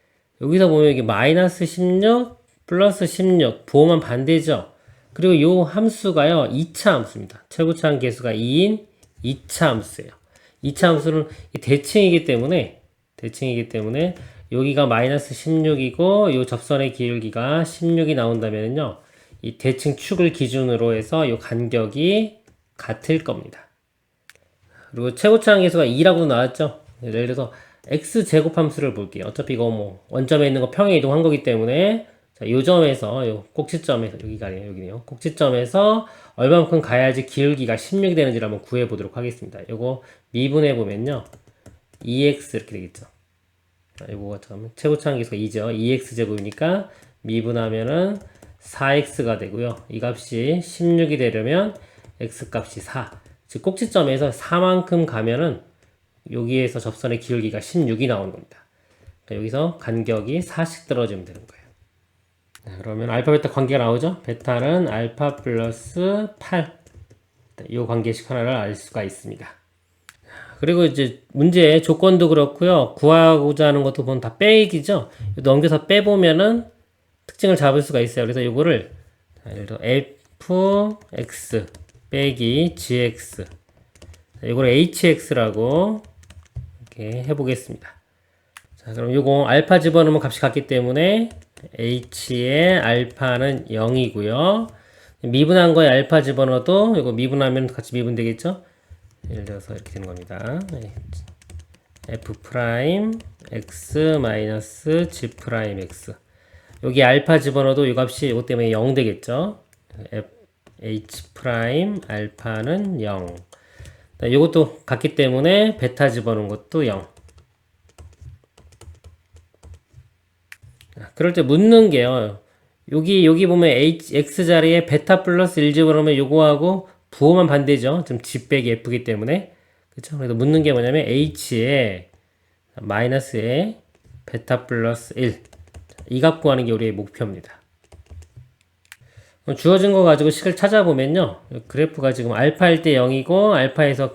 Speaker 2: 여기서 보면 이게 마이너스 16 플러스 16 부호만 반대죠. 그리고 이 함수가요 2차 함수입니다. 최고차 함계수가 2인 2차 함수예요. 2차 함수는 대칭이기 때문에 여기가 마이너스 16이고 이 접선의 기울기가 16이 나온다면요. 이 대칭 축을 기준으로 해서 이 간격이 같을 겁니다. 그리고 최고차 함계수가 2라고 나왔죠. 예를 들어서 x제곱 함수를 볼게요. 어차피 이거 뭐 원점에 있는 거 평행 이동한 거기 때문에 자, 요 점에서 요 꼭지점에서 여기가 아니에요. 여기네요. 꼭지점에서 얼마만큼 가야지 기울기가 16이 되는지를 한번 구해 보도록 하겠습니다. 요거 미분해 보면요. 2x 이렇게 되겠죠. 자, 요거가 처음 최고차 함계수가 2죠. 2x 제곱이니까 미분하면은 4x가 되고요. 이 값이 16이 되려면 x 값이 4. 즉 꼭지점에서 4만큼 가면은 여기에서 접선의 기울기가 16이 나오는 겁니다. 그러니까 여기서 간격이 4씩 떨어지면 되는 거예요. 네, 그러면 알파 베타 관계가 나오죠? 베타는 알파 플러스 8. 이 관계식 하나를 알 수가 있습니다. 그리고 이제 문제의 조건도 그렇고요. 구하고자 하는 것도 보면 다 빼기죠? 넘겨서 빼보면은 특징을 잡을 수가 있어요. 그래서 이거를 예를 들어 fx 빼기 gx 이걸 hx라고 이렇게 해보겠습니다. 자, 그럼 요거 알파 집어넣으면 값이 같기 때문에 h의 알파는 0이고요. 미분한 거에 알파 집어넣어도 이거 미분하면 같이 미분 되겠죠? 예를 들어서 이렇게 되는 겁니다. f 프라임 x 마이너스 g 프라임 x 여기 알파 집어넣어도 이 값이 이것 때문에 0 되겠죠? h 프라임 알파는 0. 이것도 같기 때문에 베타 집어넣은 것도 0. 그럴 때 묻는 게요. 여기 보면 x 자리에 베타 플러스 1 집어넣으면 요거하고 부호만 반대죠. 좀 g 빼기 f이기 때문에. 그쵸? 그래서 묻는 게 뭐냐면 h에 마이너스에 베타 플러스 1. 이 값 구하는 게 우리의 목표입니다. 주어진 거 가지고 식을 찾아보면요. 그래프가 지금 알파일 때 0이고 알파에서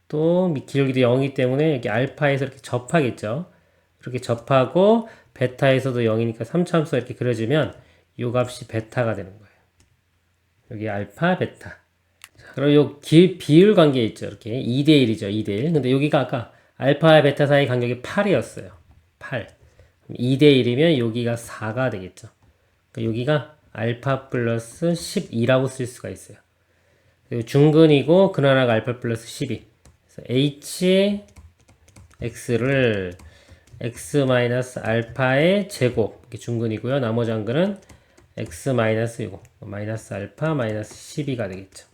Speaker 2: 또 기울기도 0이기 때문에 여기 알파에서 이렇게 접하겠죠. 이렇게 접하고 베타에서도 0이니까 3차함수가 이렇게 그려지면 이 값이 베타가 되는 거예요. 여기 알파, 베타. 자, 그럼 요 비율 관계 있죠. 이렇게 2대1이죠. 2대1. 근데 여기가 아까 알파와 베타 사이 간격이 8이었어요. 8. 2대1이면 여기가 4가 되겠죠. 그러니까 여기가 알파 플러스 12라고 쓸 수가 있어요. 그리고 중근이고 근 하나가 알파 플러스 12. 그래서 hx를 x 마이너스 알파의 제곱 이게 중근이고요. 나머지 한 근은 x 마이너스 이거 마이너스 알파 마이너스 12가 되겠죠.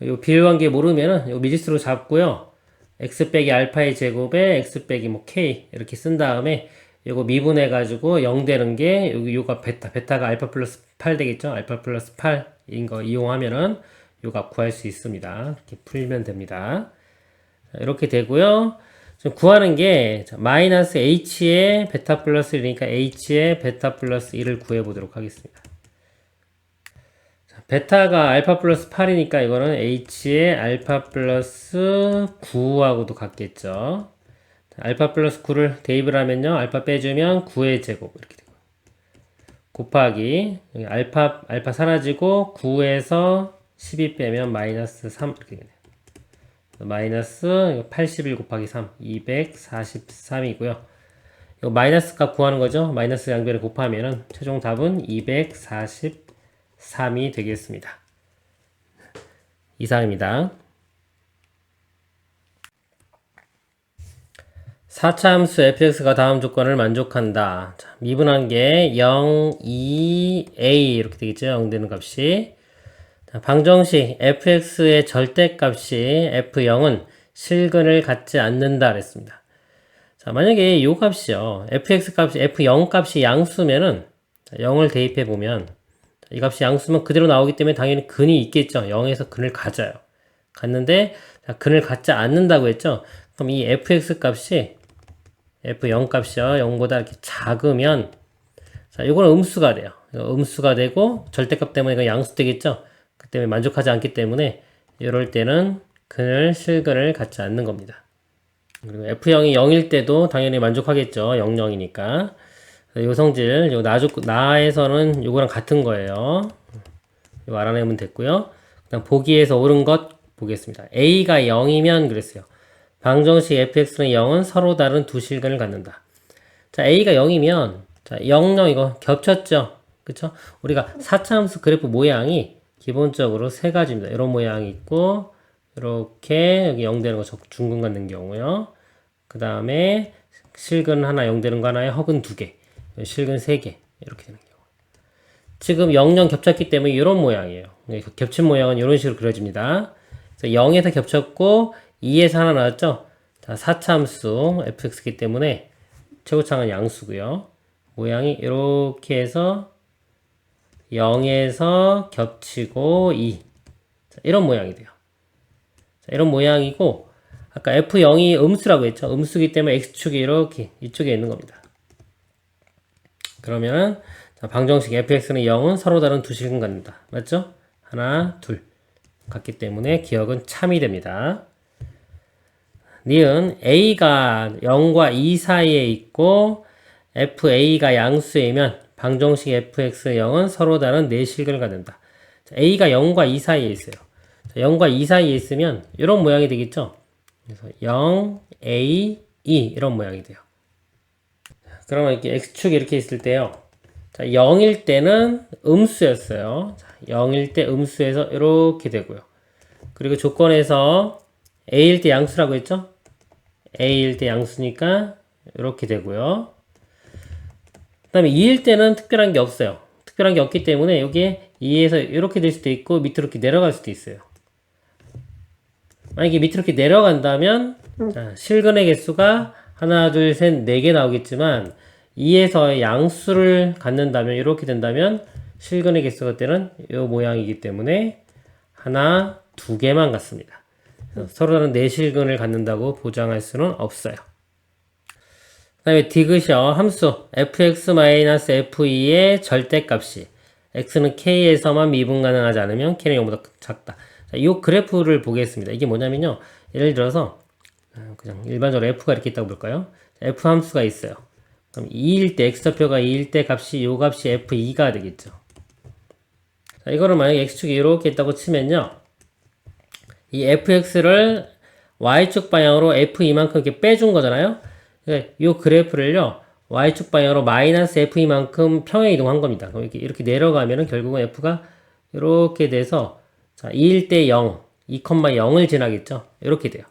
Speaker 2: 이 비율관계 모르면은 요 미지수로 잡고요. x 빼기 알파의 제곱에 x 빼기 뭐 k 이렇게 쓴 다음에 요거 미분해 가지고 0 되는 게 여기 요가 베타가 알파 플러스 8 되겠죠. 알파 플러스 8인 거 이용하면은 요 값 구할 수 있습니다. 이렇게 풀면 됩니다. 자, 이렇게 되고요. 지금 구하는 게 마이너스 h의 베타 플러스 1이니까 h의 베타 플러스 1을 구해 보도록 하겠습니다. 자, 베타가 알파 플러스 8이니까 이거는 h의 알파 플러스 9하고도 같겠죠. 자, 알파 플러스 9를 대입을 하면요. 알파 빼주면 9의 제곱 이렇게 되고 곱하기 여기 알파 사라지고 9에서 12 빼면 마이너스 3 이렇게 되네요. 마이너스 81 곱하기 3 243이고요. 이거 마이너스 값 구하는 거죠. 마이너스 양변을 곱하면은 최종 답은 243이 되겠습니다. 이상입니다. 4차 함수 fx가 다음 조건을 만족한다. 자, 미분한 게 0, 2a 이렇게 되겠죠. 0 되는 값이. 자, 방정식 fx의 절대값이 f0은 실근을 갖지 않는다 그랬습니다. 자, 만약에 요 값이요. fx 값이 f0 값이 양수면은 0을 대입해 보면 이 값이 양수면 그대로 나오기 때문에 당연히 근이 있겠죠. 0에서 근을 가져요. 갔는데 자, 근을 갖지 않는다고 했죠. 그럼 이 fx 값이 f0 값이요. 0보다 이렇게 작으면 자, 요거는 음수가 돼요. 음수가 되고 절대값 때문에 이거 양수 되겠죠. 그 때문에 만족하지 않기 때문에 이럴 때는 근을 실근을 갖지 않는 겁니다. 그리고 f0이 0일 때도 당연히 만족하겠죠. 0, 0이니까. 요 성질, 요 나에서는 요거랑 같은 거예요. 이거 알아내면 됐고요. 그다음 보기에서 옳은 것 보겠습니다. a가 0이면 그랬어요. 방정식 fx는 0은 서로 다른 두 실근을 갖는다. 자, a가 0이면 자, 0, 0 이거 겹쳤죠. 그쵸? 우리가 4차 함수 그래프 모양이 기본적으로 세 가지입니다. 이런 모양이 있고 이렇게 여기 0 되는 거 중근 갖는 경우요. 그 다음에 실근 하나 0 되는 거 하나에 허근 2개 실근 3개 이렇게 되는 경우. 지금 0, 0 겹쳤기 때문에 이런 모양이에요. 겹친 모양은 이런 식으로 그려집니다. 0에서 겹쳤고 2에서 하나 나왔죠. 자, 4차 함수 fx이기 때문에 최고차는 양수고요. 모양이 이렇게 해서 0에서 겹치고 2. 자, 이런 모양이 돼요. 자, 이런 모양이고 아까 f0이 음수라고 했죠. 음수기 때문에 x축이 이렇게 이쪽에 있는 겁니다. 그러면은 자, 방정식 fx는 0은 서로 다른 두 실근 갖는다. 맞죠? 하나, 둘 같기 때문에 기억은 참이 됩니다. 니은 a가 0과 2 사이에 있고 fa가 양수이면 방정식 fx 0은 서로 다른 네 실근을 갖는다. 자, a가 0과 2 사이에 있어요. 자, 0과 2 사이에 있으면 이런 모양이 되겠죠. 그래서 0, a, 2 이런 모양이 돼요. 자, 그러면 이렇게 x축이 이렇게 있을 때요. 자, 0일 때는 음수였어요. 자, 0일 때 음수에서 이렇게 되고요. 그리고 조건에서 a일 때 양수라고 했죠. a일 때 양수니까 이렇게 되고요. 그 다음에 2일 때는 특별한 게 없어요. 특별한 게 없기 때문에 여기에 2에서 이렇게 될 수도 있고 밑으로 이렇게 내려갈 수도 있어요. 만약에 밑으로 이렇게 내려간다면 자, 실근의 개수가 하나, 둘, 셋, 4개 나오겠지만 2에서 양수를 갖는다면 이렇게 된다면 실근의 개수가 때는 이 모양이기 때문에 하나, 2개만 갖습니다. 서로 다른 4실근을 갖는다고 보장할 수는 없어요. 그 다음에 디귿이요. 함수 fx-f2의 절대값이 x는 k에서만 미분 가능하지 않으면 k는 0보다 작다. 자, 이 그래프를 보겠습니다. 이게 뭐냐면요. 예를 들어서 그냥 일반적으로 f가 이렇게 있다고 볼까요? f 함수가 있어요. 그럼 2일 때 x좌표가 2일 때 값이 요 값이 f2가 되겠죠. 자, 이거를 만약에 x축이 이렇게 있다고 치면요. 이 fx를 y축 방향으로 f2만큼 이렇게 빼준 거잖아요. 이 그래프를요. y축 방향으로 마이너스 f2만큼 평행 이동한 겁니다. 그럼 이렇게 내려가면은 결국은 f가 이렇게 돼서 자, 2일 때 0, 2,0을 지나겠죠. 이렇게 돼요.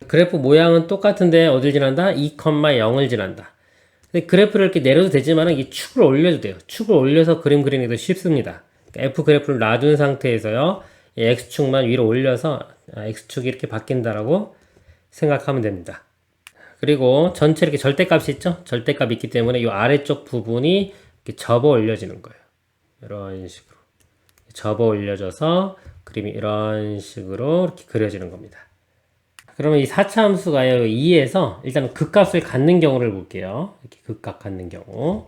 Speaker 2: 그래프 모양은 똑같은데 어딜 지난다? 2,0을 지난다. 근데 그래프를 이렇게 내려도 되지만 이 축을 올려도 돼요. 축을 올려서 그림 그리는 게 더 쉽습니다. 그러니까 F 그래프를 놔둔 상태에서요. 이 X축만 위로 올려서 X축이 이렇게 바뀐다라고 생각하면 됩니다. 그리고 전체 이렇게 절대값이 있죠? 절대값이 있기 때문에 이 아래쪽 부분이 이렇게 접어 올려지는 거예요. 이런 식으로. 접어 올려져서 그림이 이런 식으로 이렇게 그려지는 겁니다. 그러면 이 4차 함수가요, 2에서 일단 극값을 갖는 경우를 볼게요. 이렇게 극값 갖는 경우.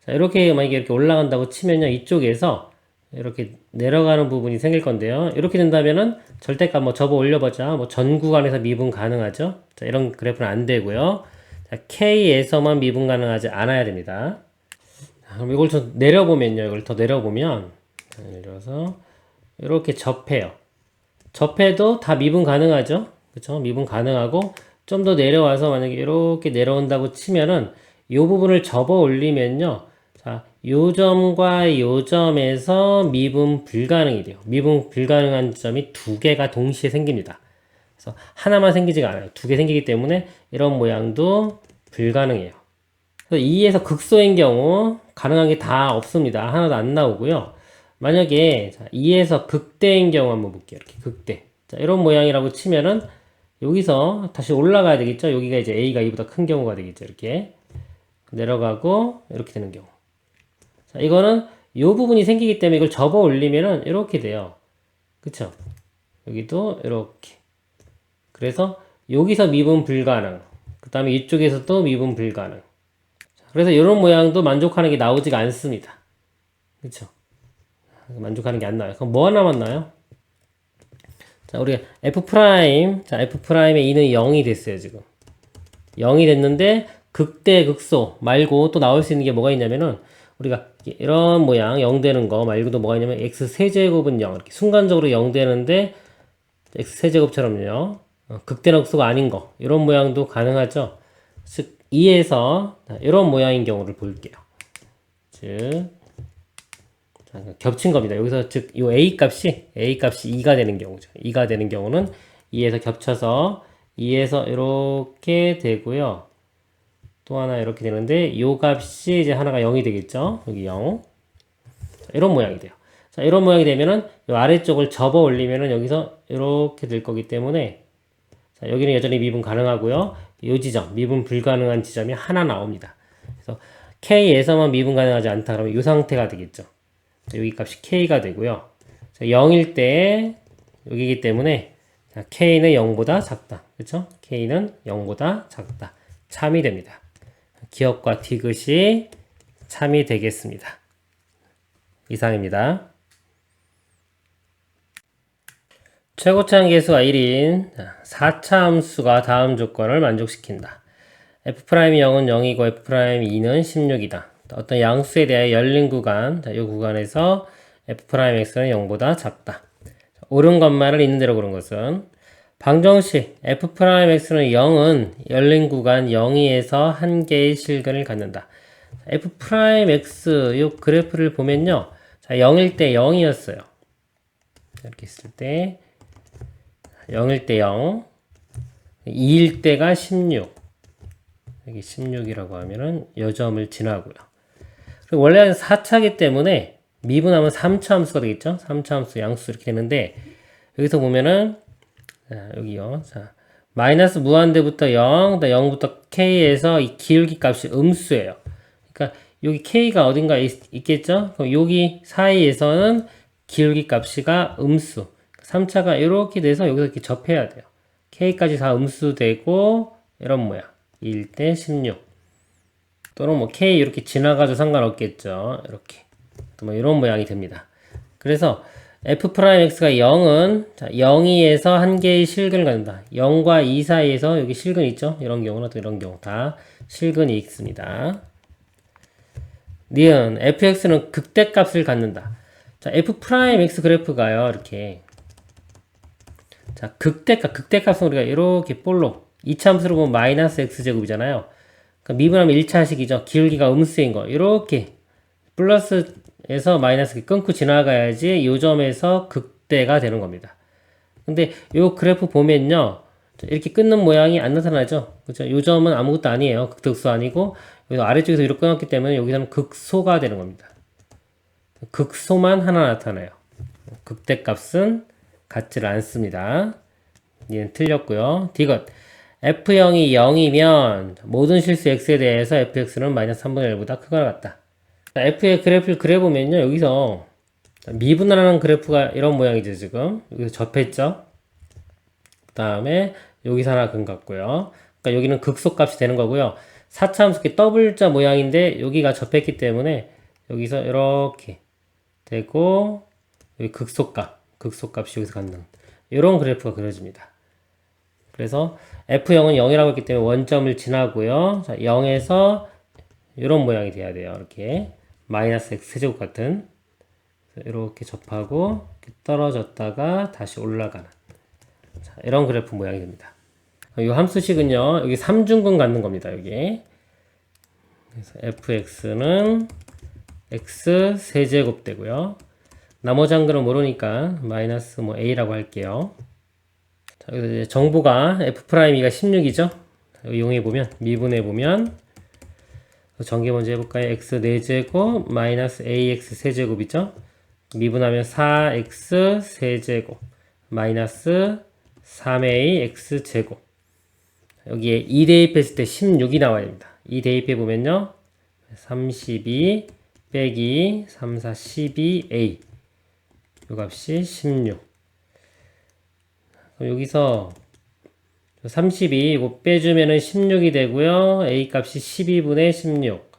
Speaker 2: 자, 이렇게 만약에 이렇게 올라간다고 치면요, 이쪽에서 이렇게 내려가는 부분이 생길 건데요. 이렇게 된다면은 절대값 뭐 접어 올려보자. 뭐 전 구간에서 미분 가능하죠. 자, 이런 그래프는 안 되고요. 자, K에서만 미분 가능하지 않아야 됩니다. 자, 그럼 이걸 더 내려보면요, 이걸 더 내려보면, 자, 예를 들어서 이렇게 접해요. 접해도 다 미분 가능하죠. 그쵸? 미분 가능하고 좀 더 내려와서 만약에 이렇게 내려온다고 치면은 이 부분을 접어 올리면요. 자, 요 점과 요 점에서 미분 불가능이 돼요. 미분 불가능한 점이 두 개가 동시에 생깁니다. 그래서 하나만 생기지가 않아요. 두 개 생기기 때문에 이런 모양도 불가능해요. 그래서 2에서 극소인 경우 가능한 게 다 없습니다. 하나도 안 나오고요. 만약에 2에서 극대인 경우 한번 볼게요. 이렇게 극대. 자, 이런 모양이라고 치면은 여기서 다시 올라가야 되겠죠. 여기가 이제 A가 2보다 큰 경우가 되겠죠. 이렇게 내려가고 이렇게 되는 경우. 자, 이거는 요 부분이 생기기 때문에 이걸 접어 올리면은 이렇게 돼요. 그쵸? 여기도 이렇게. 그래서 여기서 미분 불가능. 그 다음에 이쪽에서도 미분 불가능. 그래서 이런 모양도 만족하는 게 나오지가 않습니다. 그쵸? 만족하는 게 안 나와요. 그럼 뭐가 남았나요? 자, 우리가 F 프라임, 자, F 프라임의 2는 0이 됐어요, 지금. 0이 됐는데, 극대, 극소 말고 또 나올 수 있는 게 뭐가 있냐면은, 우리가 이런 모양 0 되는 거 말고도 뭐가 있냐면, x 세제곱은 0. 이렇게 순간적으로 0 되는데, x 세제곱처럼요. 극대나 극소가 아닌 거. 이런 모양도 가능하죠. 즉, 2에서 이런 모양인 경우를 볼게요. 즉, 겹친 겁니다. 여기서 즉, 요 A 값이 2가 되는 경우죠. 2가 되는 경우는 2에서 겹쳐서 2에서 이렇게 되고요. 또 하나 이렇게 되는데, 요 값이 이제 하나가 0이 되겠죠. 여기 0. 자, 이런 모양이 돼요. 자, 이런 모양이 되면은, 요 아래쪽을 접어 올리면은 여기서 이렇게 될 거기 때문에, 자, 여기는 여전히 미분 가능하고요. 요 지점, 미분 불가능한 지점이 하나 나옵니다. 그래서 K에서만 미분 가능하지 않다. 그러면 이 상태가 되겠죠. 여기 값이 K가 되고요. 0일 때 여기기 때문에 K는 0보다 작다. 그렇죠? K는 0보다 작다. 참이 됩니다. 기억과 디귿이 참이 되겠습니다. 이상입니다. 최고차항 계수가 1인 4차 함수가 다음 조건을 만족시킨다. F'이 0은 0이고 F'2는 16이다. 어떤 양수에 대해 열린 구간, 이 구간에서 F'X는 0보다 작다. 옳은 것만을 있는 대로 그런 것은 방정식 F'X는 0은 열린 구간 0에서 한 개의 실근을 갖는다. F'X 이 그래프를 보면요. 자, 0일 때 0이었어요. 이렇게 있을 때 0일 때 0, 2일 때가 16. 여기 16이라고 하면은 요 점을 지나고요. 그리고 원래는 4차기 때문에 미분하면 3차 함수가 되겠죠? 3차 함수 양수 이렇게 되는데 여기서 보면은 자, 여기요. 자, 마이너스 무한대부터 0, 0부터 k에서 이 기울기 값이 음수예요. 그러니까 여기 k가 어딘가 있겠죠? 그럼 여기 사이에서는 기울기 값이가 음수. 3차가 이렇게 돼서 여기서 이렇게 접해야 돼요. k까지 다 음수 되고 이런 모양. 1 대 16. 또는 뭐 K 이렇게 지나가도 상관없겠죠. 이렇게. 뭐 이런 모양이 됩니다. 그래서 f'x가 0은 자, 0이에서 한 개의 실근을 갖는다. 0과 2 사이에서 여기 실근 있죠? 이런 경우나 또 이런 경우 다 실근이 있습니다. 니은 fx는 극대값을 갖는다. 자, f'x 그래프가요. 이렇게 자, 극대값은 우리가 이렇게 볼록 이차함수로 보면 마이너스 x제곱이잖아요. 그러니까 미분하면 1차식이죠. 기울기가 음수인 거. 이렇게 플러스에서 마이너스 끊고 지나가야지 요 점에서 극대가 되는 겁니다. 근데 요 그래프 보면요. 이렇게 끊는 모양이 안 나타나죠. 그죠? 요 점은 아무것도 아니에요. 극대수 아니고 여기서 아래쪽에서 이렇게 끊었기 때문에 여기서는 극소가 되는 겁니다. 극소만 하나 나타나요. 극대값은 같지를 않습니다. 얘는 틀렸고요. 디귿 f0이 0이면 모든 실수 x에 대해서 fx는 마이너스 3분의 1보다 크거나 같다. f의 그래프를 그려보면요. 여기서 미분하는 그래프가 이런 모양이죠. 지금 여기서 접했죠. 그 다음에 여기서 하나 근 같고요. 그러니까 여기는 극소값이 되는 거고요. 4차함수 더블자 모양인데 여기가 접했기 때문에 여기서 이렇게 되고 여기 극소값이 여기서 갖는 이런 그래프가 그려집니다. 그래서 F0은 0이라고 했기 때문에 원점을 지나고요. 자, 0에서 이런 모양이 돼야 돼요. 이렇게 마이너스 x제곱 같은 이렇게 접하고 이렇게 떨어졌다가 다시 올라가는 자, 이런 그래프 모양이 됩니다. 이 함수식은요. 여기 3중근 갖는 겁니다. 여기 그래서 fx는 x 세제곱 되고요. 나머지 한글은 모르니까 마이너스 뭐 a라고 할게요. 자, 여기서 이제 정보가 f'E가 16이죠. 이용해보면, 미분해보면, 전개 먼저 해볼까요? x 4제곱, 마이너스 ax 세제곱이죠. 미분하면 4x 세제곱, 마이너스 3ax 제곱. 여기에 2 대입했을 때 16이 나와야 됩니다. 2 대입해보면요. 32 빼기 3, 4, 12a. 요 값이 16. 그럼 여기서 32 이거 빼주면은 16이 되고요. a 값이 12분의 16.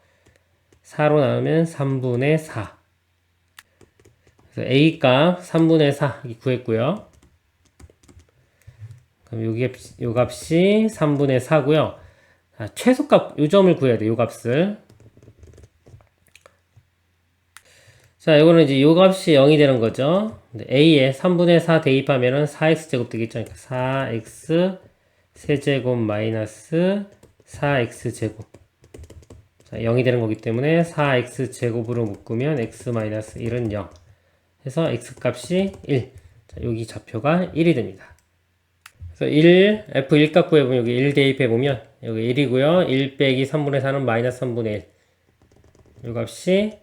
Speaker 2: 4로 나누면 3분의 4. 그래서 a 값 3분의 4 구했고요. 그럼 요 값이 3분의 4고요. 자, 최소값 요 점을 구해야 돼요. 요 값을. 자, 이거는 이제 요 값이 0이 되는 거죠. a에 3분의 4 대입하면은 4x제곱 되겠죠. 그러니까 4x 세제곱 마이너스 4x제곱. 자, 0이 되는 거기 때문에 4x제곱으로 묶으면 x 마이너스 1은 0. 해서 x 값이 1. 자, 여기 좌표가 1이 됩니다. 그래서 1, f1 값 구해보면 여기 1 대입해보면 여기 1이고요. 1 빼기 3분의 4는 마이너스 3분의 1. 요 값이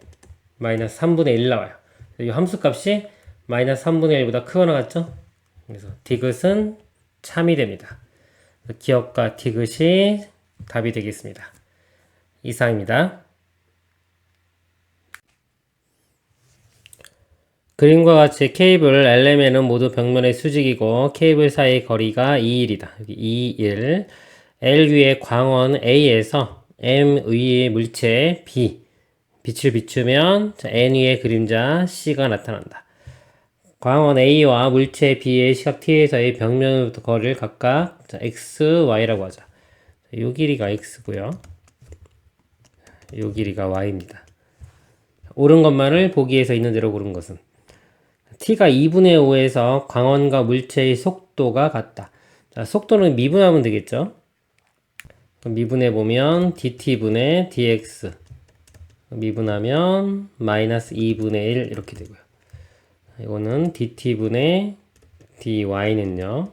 Speaker 2: 마이너스 3분의 1 나와요. 이 함수 값이 마이너스 3분의 1보다 크거나 같죠? 그래서 디귿은 참이 됩니다. 기억과 디귿이 답이 되겠습니다. 이상입니다. 그림과 같이 케이블 Lm에는 모두 벽면의 수직이고 케이블 사이의 거리가 2일이다. 여기 2일. L 위의 광원 A에서 M 위의 물체 B 빛을 비추면 N 위의 그림자 C가 나타난다. 광원 A와 물체 B의 시각 T에서의 벽면으로부터 거리를 각각 X, Y라고 하자. 요 길이가 X고요. 요 길이가 Y입니다. 옳은 것만을 보기에서 있는 대로 고른 것은 T가 2분의 5에서 광원과 물체의 속도가 같다. 자, 속도는 미분하면 되겠죠. 그럼 미분해보면 dt분의 dx 미분하면 마이너스 2분의 1 이렇게 되고요. 이거는 dt분의 dy는요.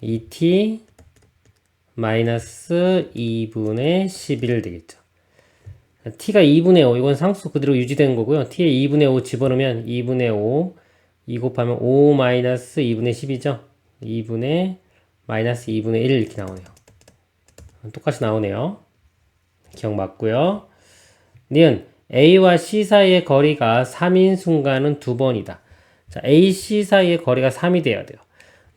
Speaker 2: 2t 마이너스 2분의 11 되겠죠. t가 2분의 5 이건 상수 그대로 유지되는 거고요. t에 2분의 5 집어넣으면 2분의 5 2 곱하면 5 마이너스 2분의 10이죠. 2분의 마이너스 2분의 1 이렇게 나오네요. 똑같이 나오네요. 기억 맞고요. 니은 A와 C 사이의 거리가 3인 순간은 2번이다. 자, A, C 사이의 거리가 3이 돼야 돼요.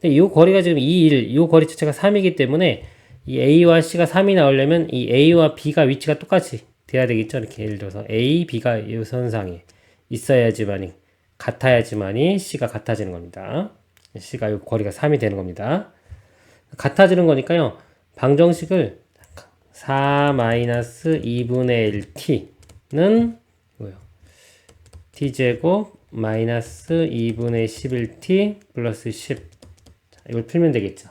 Speaker 2: 근데 이 거리가 지금 2, 1, 이 거리 자체가 3이기 때문에 이 A와 C가 3이 나오려면 이 A와 B가 위치가 똑같이 돼야 되겠죠. 이렇게 예를 들어서 A, B가 이 선상에 있어야지만 같아야지만이 C가 같아지는 겁니다. C가 이 거리가 3이 되는 겁니다. 같아지는 거니까요. 방정식을 4-2분의 1t는 뭐요? t제곱 마이너스 2분의 11t 플러스 10. 자, 이걸 풀면 되겠죠.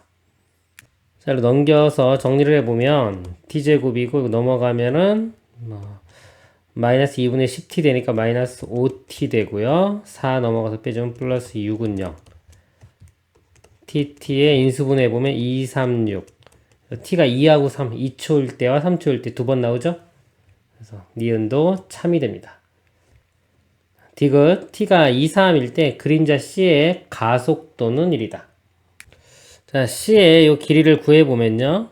Speaker 2: 자, 이렇게 넘겨서 정리를 해보면 t제곱이고 이거 넘어가면은 마이너스 2분의 10t 되니까 마이너스 5t 되고요. 4 넘어가서 빼주면 플러스 6은 0. t의 인수분해 해보면 2, 3, 6. t가 2하고 3, 2초일 때와 3초일 때 두 번 나오죠? 그래서 니은도 참이 됩니다. 디귿 t가 2, 3일 때 그림자 c의 가속도는 1이다. 자, c의 요 길이를 구해보면요.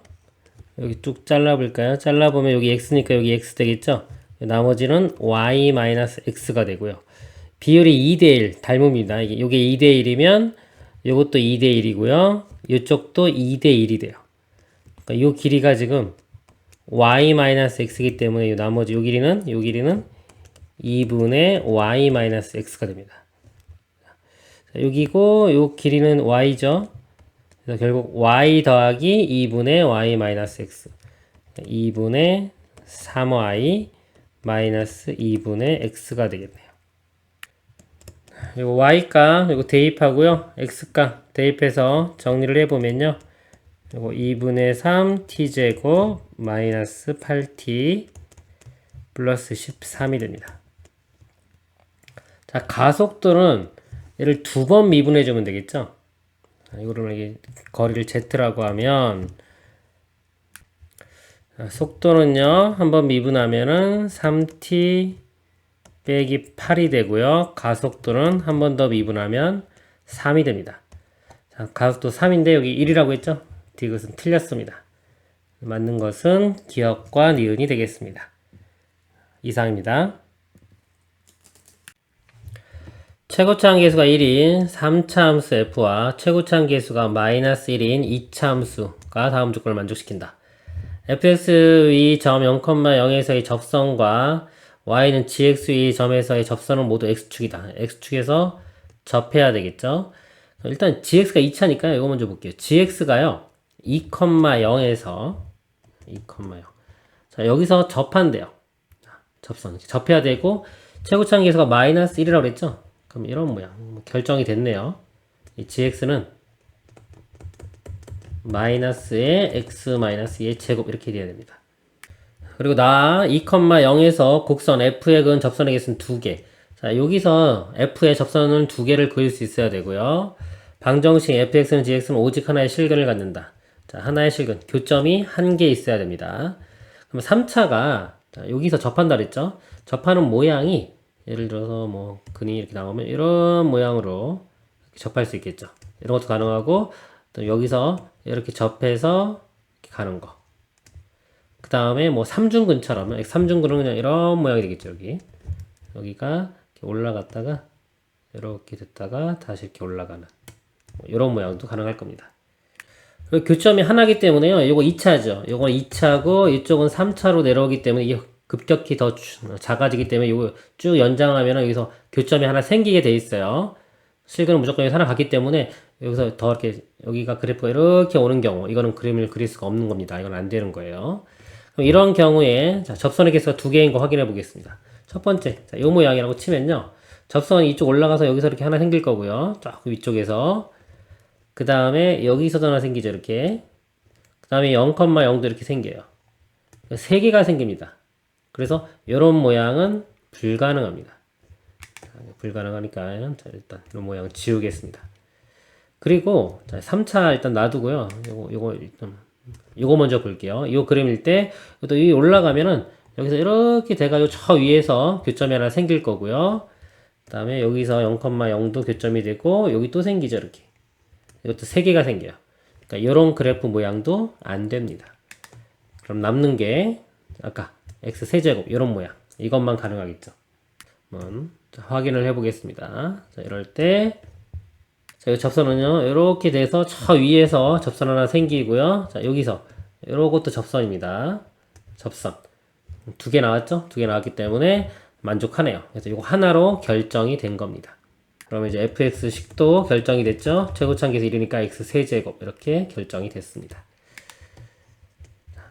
Speaker 2: 여기 쭉 잘라볼까요? 잘라보면 여기 x니까 여기 x 되겠죠? 나머지는 y-x가 되고요. 비율이 2대1 닮음입니다. 이게 2대1이면 요것도 2대1이고요. 이쪽도 2대1이 돼요. 그러니까 요 길이가 지금 y-x이기 때문에 요 나머지 요 길이는 2분의 y-x가 됩니다. 자, 여기고 요 길이는 y죠. 그래서 결국 y 더하기 2분의 y-x 2분의 3y 마이너스 2분의 x가 되겠네요. 그리고 y값 이거 대입하고요. x값 대입해서 정리를 해보면요. 이거 2분의 3 t제곱 마이너스 8t 플러스 13이 됩니다. 자, 가속도는 얘를 두 번 미분해주면 되겠죠. 이거를 이게 거리를 z라고 하면 속도는요, 한번 미분하면은 3t 빼기 8이 되고요. 가속도는 한 번 더 미분하면 3이 됩니다. 자, 가속도 3인데 여기 1이라고 했죠? 디귿은 틀렸습니다. 맞는 것은 기역과 니은이 되겠습니다. 이상입니다. 최고차 함수가 1인 3차 함수 f와 최고차 함수가 마이너스 1인 2차 함수가 다음 조건을 만족시킨다. fx의 점 0,0에서의 접선과 y는 gx의 점에서의 접선은 모두 x축이다. x축에서 접해야 되겠죠. 일단 gx가 2차니까요. 이거 먼저 볼게요. gx가요. 2,0에서 2,0. 자, 여기서 접한대요. 접선. 접해야 되고 최고차 함수가 마이너스 1이라고 그랬죠. 그럼 이런 모양. 결정이 됐네요. 이 gx는 마이너스의 x 마이너스 2의 제곱 이렇게 돼야 됩니다. 그리고 2,0에서 곡선 f의 근 접선의 개수는 2개. 자, 여기서 f의 접선은 2개를 그릴 수 있어야 되고요. 방정식 fx는 gx는 오직 하나의 실근을 갖는다. 자, 하나의 실근. 교점이 1개 있어야 됩니다. 그럼 3차가 여기서 접한다 그랬죠? 접하는 모양이 예를 들어서 뭐 근이 이렇게 나오면 이런 모양으로 이렇게 접할 수 있겠죠. 이런 것도 가능하고 또 여기서 이렇게 접해서 이렇게 가는 거. 그 다음에 뭐 삼중근처럼 삼중근은 그냥 이런 모양이 되겠죠. 여기가 이렇게 올라갔다가 이렇게 됐다가 다시 이렇게 올라가는 이런 모양도 가능할 겁니다. 그리고 교점이 하나이기 때문에요. 이거 2차죠. 이건 2차고 이쪽은 3차로 내려오기 때문에 이게 급격히 더 작아지기 때문에 이거 쭉 연장하면 여기서 교점이 하나 생기게 돼 있어요. 실근은 무조건 여기 하나 갔기 때문에 여기서 더 이렇게 여기가 그래프가 이렇게 오는 경우 이거는 그림을 그릴 수가 없는 겁니다. 이건 안 되는 거예요. 그럼 이런 경우에 자, 접선의 개수가 2개인 거 확인해 보겠습니다. 첫 번째, 자, 이 모양이라고 치면요. 접선이 이쪽 올라가서 여기서 이렇게 하나 생길 거고요. 쫙 위쪽에서 그 다음에 여기서도 하나 생기죠. 이렇게 그 다음에 0,0도 이렇게 생겨요. 3개가 생깁니다. 그래서 이런 모양은 불가능합니다. 불가능하니까 자, 일단 이런 모양 지우겠습니다. 그리고 자, 3차 일단 놔두고요. 요거 먼저 볼게요. 이 그림일 때 또 위 올라가면은 여기서 이렇게 돼가지고 저 위에서 교점이 하나 생길 거고요. 그 다음에 여기서 0,0도 교점이 되고 여기 또 생기죠. 이렇게 이것도 3개가 생겨요. 그러니까 이런 그래프 모양도 안 됩니다. 그럼 남는 게 아까 x 세제곱 이런 모양 이것만 가능하겠죠. 한번 확인을 해보겠습니다. 자, 이럴 때 자, 이 접선은요 이렇게 돼서 저 위에서 접선 하나 생기고요. 자, 여기서 이것도 접선입니다. 접선 2개 나왔죠? 2개 나왔기 때문에 만족하네요. 그래서 이거 하나로 결정이 된 겁니다. 그러면 이제 fx식도 결정이 됐죠. 최고차항계에서 1이니까 x 세제곱 이렇게 결정이 됐습니다.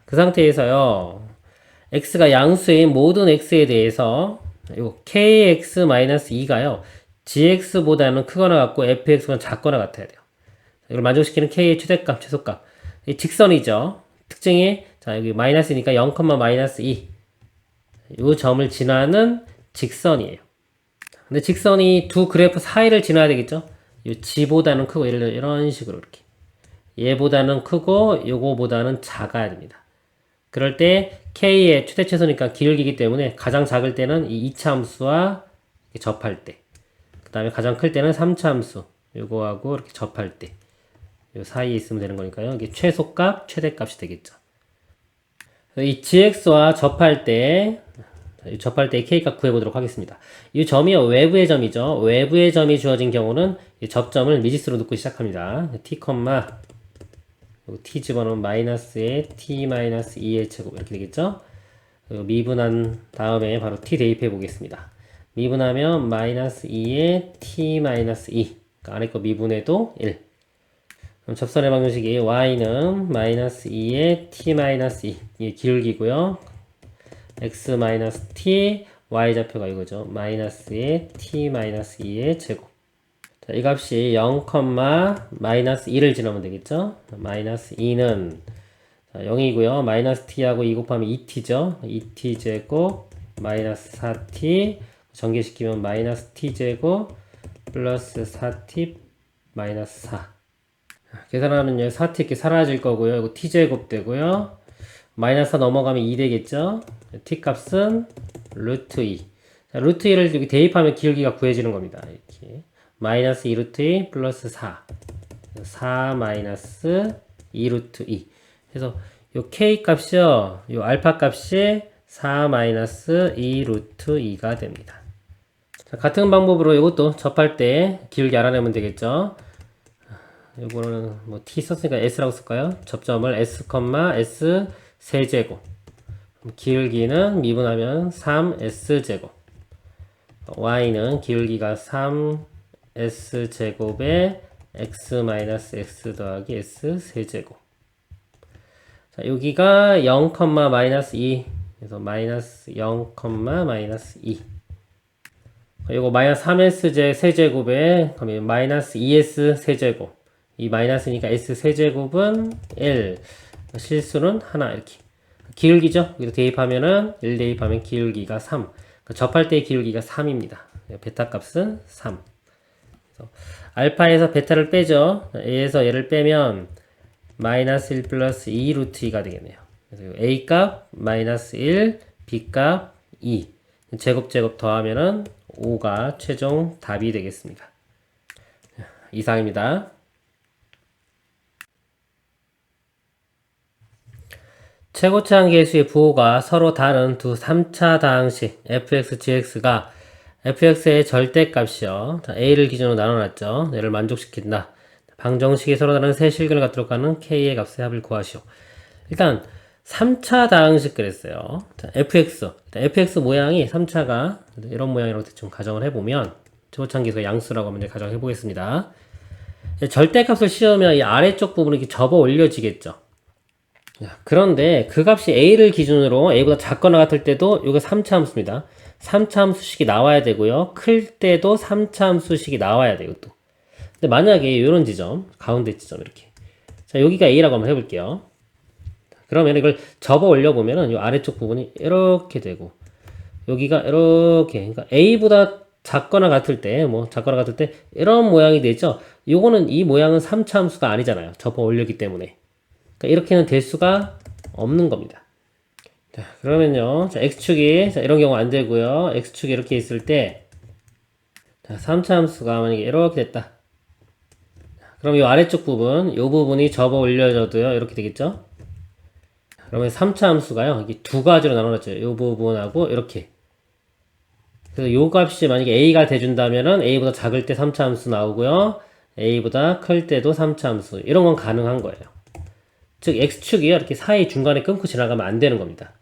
Speaker 2: 그 상태에서요. x가 양수인 모든 x에 대해서 요 kx-2가요. gx보다는 크거나 같고 fx보다는 작거나 같아야 돼요. 이걸 만족시키는 k의 최대값, 최소값. 이 직선이죠. 특징이 자 여기 마이너스니까 0, 마이너스 2. 이 점을 지나는 직선이에요. 근데 직선이 두 그래프 사이를 지나야 되겠죠? 이 g보다는 크고 예를 들어 이런 식으로 이렇게 얘보다는 크고 요거보다는 작아야 됩니다. 그럴 때 k의 최대 최소니까 기울기이기 때문에 가장 작을 때는 이 2차 함수와 접할 때, 그 다음에 가장 클 때는 3차 함수 요거하고 이렇게 접할 때 요 사이에 있으면 되는 거니까요. 이게 최소값, 최대값이 되겠죠. 이 gx와 접할 때 k값 구해보도록 하겠습니다. 이 점이요, 외부의 점이죠. 외부의 점이 주어진 경우는 이 접점을 미지수로 넣고 시작합니다. t, t 집어넣으면 마이너스에 t-2의 제곱 이렇게 되겠죠. 미분한 다음에 바로 t 대입해 보겠습니다. 미분하면 마이너스 2에 t-2 그러니까 안에 거 미분해도 1. 그럼 접선의 방정식이 y는 마이너스 2에 t-2 이게 기울기고요. x-t y좌표가 이거죠. 마이너스에 t-2의 제곱. 자, 이 값이 0, 마이너스 2를 지나면 되겠죠. 마이너스 2는 0이고요. 마이너스 t하고 2 곱하면 2t죠. 2t 제곱 마이너스 4t 전개시키면 마이너스 t 제곱 플러스 4t 마이너스 4. 계산하면 4t 이렇게 사라질 거고요. 이거 t 제곱 되고요. 마이너스 4 넘어가면 2 되겠죠. t 값은 루트 2. 자, 루트 2를 여기 대입하면 기울기가 구해지는 겁니다. 이렇게 마이너스 2 루트 2 플러스 4. 4 마이너스 2 루트 2. 그래서 요 k 값이요. 요 알파 값이 4 마이너스 2 루트 2가 됩니다. 자, 같은 방법으로 이것도 접할 때 기울기 알아내면 되겠죠. 요거는 뭐 t 썼으니까 s라고 쓸까요? 접점을 s, s 세제곱. 기울기는 미분하면 3s제곱. y는 기울기가 3s제곱에 x-x 더하기 s 세제곱. 자, 여기가 0, 마이너스 2. 그래서 마이너스 0, 마이너스 2. 요거 마이너스 3s 세제곱에 그러면 마이너스 2s 세제곱. 이 마이너스니까 s 세제곱은 1. 실수는 하나 이렇게. 기울기죠? 여기서 대입하면은 1 대입하면 기울기가 3. 접할 때의 기울기가 3입니다. 베타 값은 3. 그래서 알파에서 베타를 빼죠. a에서 얘를 빼면 마이너스 1 플러스 2 루트 2가 되겠네요. 그래서 a 값 마이너스 1, b 값 2. 제곱 더하면은 5가 최종 답이 되겠습니다. 이상입니다. 최고차항 계수의 부호가 서로 다른 두 3차 다항식 fx, gx가 fx의 절대값이요. a를 기준으로 나눠놨죠. 얘를 만족시킨다. 방정식이 서로 다른 세 실근을 갖도록 하는 k의 값의 합을 구하시오. 일단 3차 다항식 그랬어요. 자, fx 모양이 3차가 이런 모양이라고 대충 가정을 해보면 최고차항 계수가 양수라고 먼저 가정해 보겠습니다. 절대값을 씌우면 이 아래쪽 부분이 이렇게 접어 올려지겠죠. 그런데 그 값이 a를 기준으로 a보다 작거나 같을 때도 이거 3차 함수입니다. 3차 함수식이 나와야 되고요. 클 때도 3차 함수식이 나와야 돼요. 또. 근데 만약에 이런 지점, 가운데 지점 이렇게. 자, 여기가 a라고 한번 해볼게요. 그러면 이걸 접어 올려보면은 이 아래쪽 부분이 이렇게 되고 여기가 이렇게. 그러니까 a보다 작거나 같을 때, 이런 모양이 되죠. 요거는 이 모양은 3차 함수가 아니잖아요. 접어 올렸기 때문에. 그러니까 이렇게는 될 수가 없는 겁니다. 자, 그러면요. 자, x축이, 자, 이런 경우 안 되고요. x축이 이렇게 있을 때, 자, 3차 함수가 만약에 이렇게 됐다. 그럼 이 아래쪽 부분, 이 부분이 접어 올려져도요. 이렇게 되겠죠? 그러면 3차 함수가요. 이게 두 가지로 나눠놨죠. 이 부분하고 이렇게. 그래서 요 값이 만약에 a가 돼준다면은 a보다 작을 때 3차 함수 나오고요. a보다 클 때도 3차 함수. 이런 건 가능한 거예요. 즉 x축이요 이렇게 사이 중간에 끊고 지나가면 안 되는 겁니다.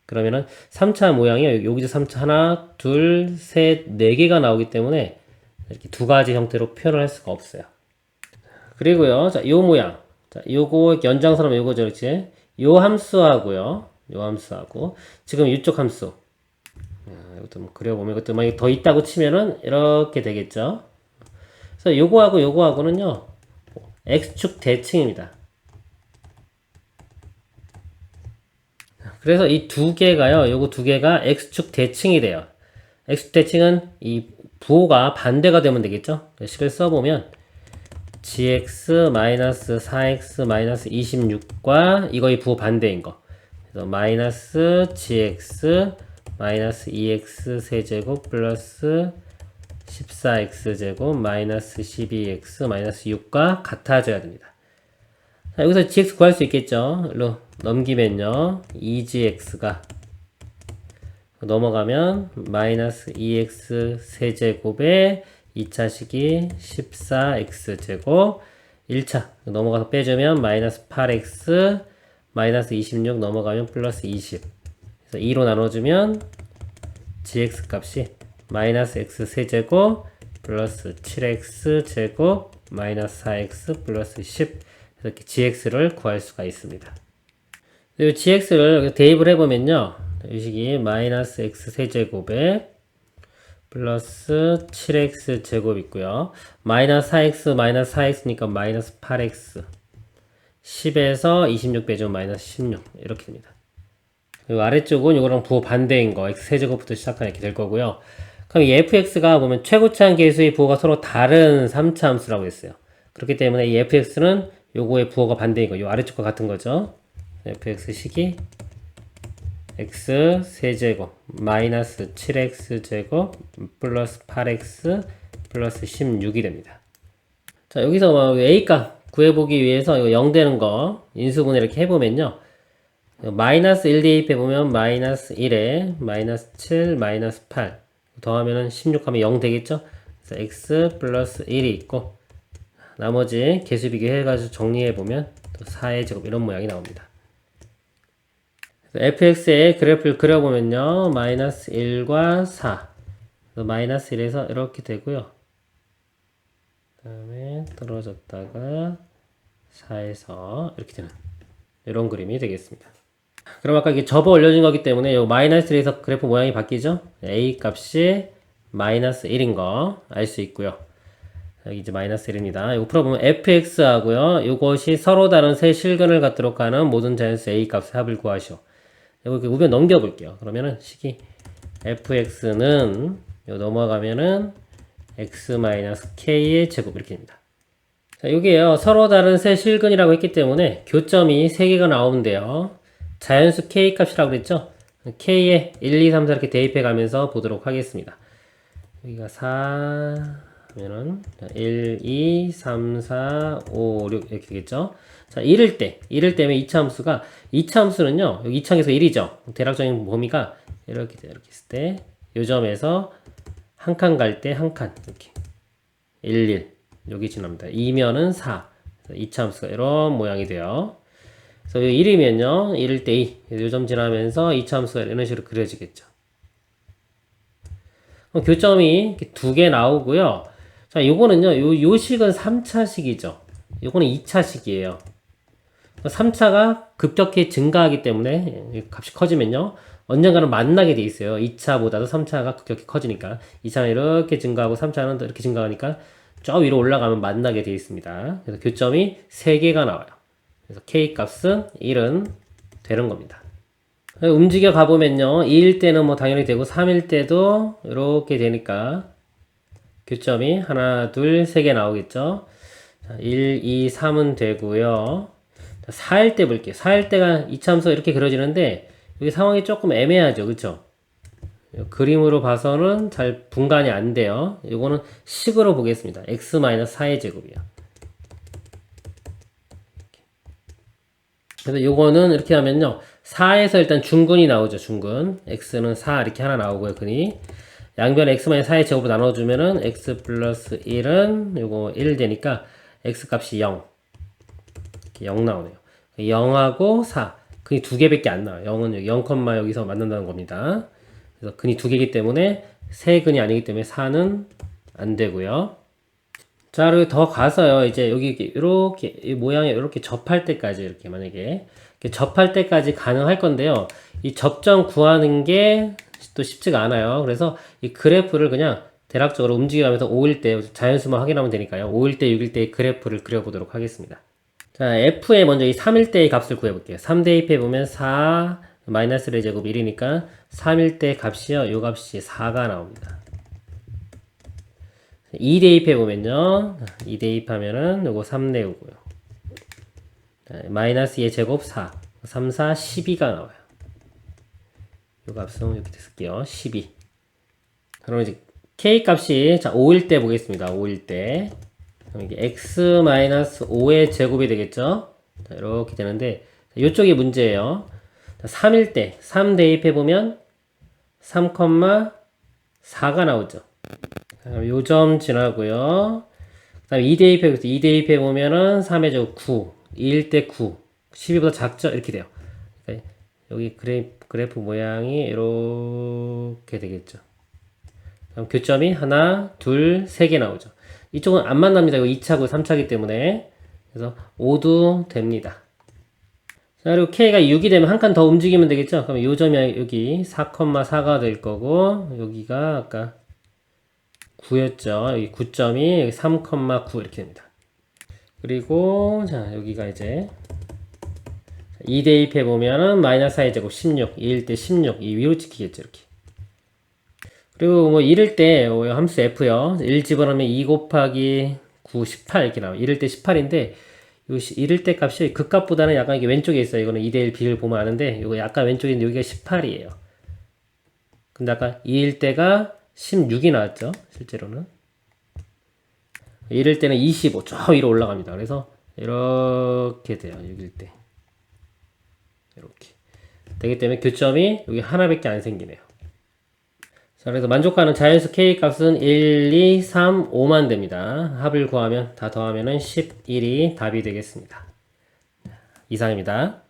Speaker 2: 그러면은 3차 모양이 여기서 3차 하나, 둘, 셋, 4개가 나오기 때문에 이렇게 두 가지 형태로 표현을 할 수가 없어요. 그리고요, 자, 요 모양. 자, 요거 연장선은 요거죠, 그렇지? 요 함수하고요, 요 함수하고, 지금 이쪽 함수. 이것도 뭐 그려보면, 이것도 만약에 더 있다고 치면은, 이렇게 되겠죠? 그래서 요거하고 요거하고는요, x축 대칭입니다. 그래서 이 두 개가요, 요거 두 개가 x축 대칭이 돼요. x축 대칭은 이 부호가 반대가 되면 되겠죠? 식을 써보면, gx-4x-26과 이거의 부호 반대인 거. 그래서 마이너스 gx 마이너스 2x 세제곱 플러스 14x제곱 마이너스 12x 마이너스 6과 같아져야 됩니다. 자, 여기서 gx 구할 수 있겠죠? 일로 넘기면요. 2gx가 넘어가면 마이너스 2x 세제곱에 2차식이 14x제곱 1차 넘어가서 빼주면 마이너스 8x 마이너스 26 넘어가면 플러스 20 그래서 2로 나눠주면 gx 값이 마이너스 x 세제곱 플러스 7x 제곱 마이너스 4x 플러스 10 이렇게 gx를 구할 수가 있습니다. 이 gx를 대입을 해보면요. 이 식이 마이너스 x 세제곱에 플러스 7x 제곱 있고요. 마이너스 4x 마이너스 4x니까 마이너스 8x 10에서 26 빼주면 마이너스 16 이렇게 됩니다. 그리고 아래쪽은 이거랑 부호 반대인 거 x 세제곱부터 시작하면 이렇게 될 거고요. 그럼 이 fx가 보면 최고차항 계수의 부호가 서로 다른 3차 함수라고 했어요. 그렇기 때문에 이 fx는 요거의 부호가 반대인 거, 요 아래쪽과 같은 거죠. fx 식이 x 세제곱 마이너스 7x 제곱 플러스 8x 플러스 16이 됩니다. 자, 여기서 뭐 a 값 구해보기 위해서 이거 0 되는 거 인수분해 이렇게 해보면요. 마이너스 1 대입해보면 마이너스 1에 마이너스 7 마이너스 8 더하면은 16 하면 0 되겠죠? 그래서 x 플러스 1이 있고 나머지 개수 비교해가지고 정리해보면 또 4의 제곱 이런 모양이 나옵니다. fx의 그래프를 그려보면요. 마이너스 1과 4 마이너스 1에서 이렇게 되고요. 그 다음에 떨어졌다가 4에서 이렇게 되는 이런 그림이 되겠습니다. 그럼 아까 이게 접어 올려진 거기 때문에 요 마이너스 1에서 그래프 모양이 바뀌죠? a 값이 마이너스 1인 거 알 수 있고요. 여기 이제 마이너스 1입니다. 이거 풀어보면 fx하고요. 이것이 서로 다른 세 실근을 갖도록 하는 모든 자연수 a 값의 합을 구하시오. 이렇게 우변 넘겨볼게요. 그러면은 식이 fx는 넘어가면은 x-k의 제곱 이렇게 됩니다. 자, 여기에요. 서로 다른 세 실근이라고 했기 때문에 교점이 3개가 나오는데요. 자연수 k 값이라고 그랬죠? k에 1, 2, 3, 4 이렇게 대입해 가면서 보도록 하겠습니다. 여기가 4 하면은 1, 2, 3, 4, 5, 6 이렇게 되겠죠? 자, 이럴 때면 2차 함수가 2차 함수는요. 여기 2차항에서 1이죠. 대략적인 범위가 이렇게 돼요. 이렇게 있을 때 요 점에서 한 칸 갈 때 한 칸 이렇게 1, 1 여기 지납니다. 2면은 4 2차 함수가 이런 모양이 돼요. 그래서 1이면요. 1일 때 2 요 점 지나면서 2차 함수가 이런 식으로 그려지겠죠. 그럼 교점이 두 개 나오고요. 자, 요거는요. 요 식은 3차식이죠. 요거는 2차식이에요. 3차가 급격히 증가하기 때문에 값이 커지면요. 언젠가는 만나게 돼 있어요. 2차보다도 3차가 급격히 커지니까 2차는 이렇게 증가하고 3차는 또 이렇게 증가하니까 저 위로 올라가면 만나게 돼 있습니다. 그래서 교점이 3개가 나와요. 그래서 k 값은 1은 되는 겁니다. 움직여 가보면요. 2일 때는 뭐 당연히 되고 3일 때도 이렇게 되니까 교점이 하나, 둘, 3개 나오겠죠. 1, 2, 3은 되고요. 4일 때 볼게요. 4일 때가 2차 함수가 이렇게 그려지는데 여기 상황이 조금 애매하죠. 그쵸? 그림으로 봐서는 잘 분간이 안 돼요. 이거는 식으로 보겠습니다. x-4의 제곱이요. 그래서 요거는 이렇게 하면요. 4에서 일단 중근이 나오죠. 중근. x는 4 이렇게 하나 나오고요. 근이. 양변 x-4의 제곱으로 나눠주면은 x 플러스 1은 요거 1 되니까 x 값이 0. 이렇게 0 나오네요. 0하고 4. 근이 두 개밖에 안 나와요. 0은 여기 0, 여기서 만난다는 겁니다. 그래서 근이 두 개이기 때문에 세 근이 아니기 때문에 4는 안 되고요. 자, 그리고 더 가서요. 이제 여기 이렇게 이 모양이 이렇게 접할 때까지 이렇게 만약에 이렇게 접할 때까지 가능할 건데요. 이 접점 구하는 게 또 쉽지가 않아요. 그래서 이 그래프를 그냥 대략적으로 움직여가면서 5일 때 자연수만 확인하면 되니까요. 5일 때, 6일 때의 그래프를 그려보도록 하겠습니다. 자, f에 먼저 이 3일 때의 값을 구해볼게요. 3 대입해 보면 4 마이너스 1의 제곱 1이니까 3일 때 값이요. 요 값이 4가 나옵니다. 2 대입해 보면요. 2 대입하면은 요거 3 내우고요. 마이너스 2의 제곱 4. 3, 4, 12가 나와요. 요 값은 이렇게 쓸게요. 12. 그럼 이제 k 값이 자 5일 때 보겠습니다. 5일 때. 그럼 이게 x 마이너스 5의 제곱이 되겠죠? 자, 이렇게 되는데 이쪽이 문제예요. 3일 때 3 대입해 보면 3,4가 나오죠. 요점 지나고요. 그다음에 2 대입해 보면은 3의 제곱 9, 2일 때 9, 12보다 작죠? 이렇게 돼요. 그러니까 여기 그래프 모양이 이렇게 되겠죠. 그럼 교점이 하나, 둘, 세 개 나오죠. 이쪽은 안 만납니다. 이거 2차고 3차기 때문에. 그래서 5도 됩니다. 자, 그리고 K가 6이 되면 한 칸 더 움직이면 되겠죠? 그럼 요 점이 여기 4,4가 될 거고, 여기가 아까 9였죠. 여기 9점이 여기 3,9 이렇게 됩니다. 그리고, 자, 여기가 이제 2 대입해 보면은 마이너스 4의 제곱 16, 2일 때 16, 이 위로 찍히겠죠, 이렇게. 그리고 뭐 이럴 때 함수 f요. 1 집어넣으면 2 곱하기 9, 18 이렇게 나와요. 이럴 때 18인데 이럴 때 값이 극값보다는 약간 이게 왼쪽에 있어요. 이거는 2대1 비를 보면 아는데 이거 약간 왼쪽에 있는데 여기가 18이에요. 근데 아까 2일 때가 16이 나왔죠. 실제로는. 이럴 때는 25, 저 위로 올라갑니다. 그래서 이렇게 돼요. 6일 때. 이렇게. 되기 때문에 교점이 여기 하나밖에 안 생기네요. 자, 그래서 만족하는 자연수 k 값은 1, 2, 3, 5만 됩니다. 합을 구하면 다 더하면은 11이 답이 되겠습니다. 이상입니다.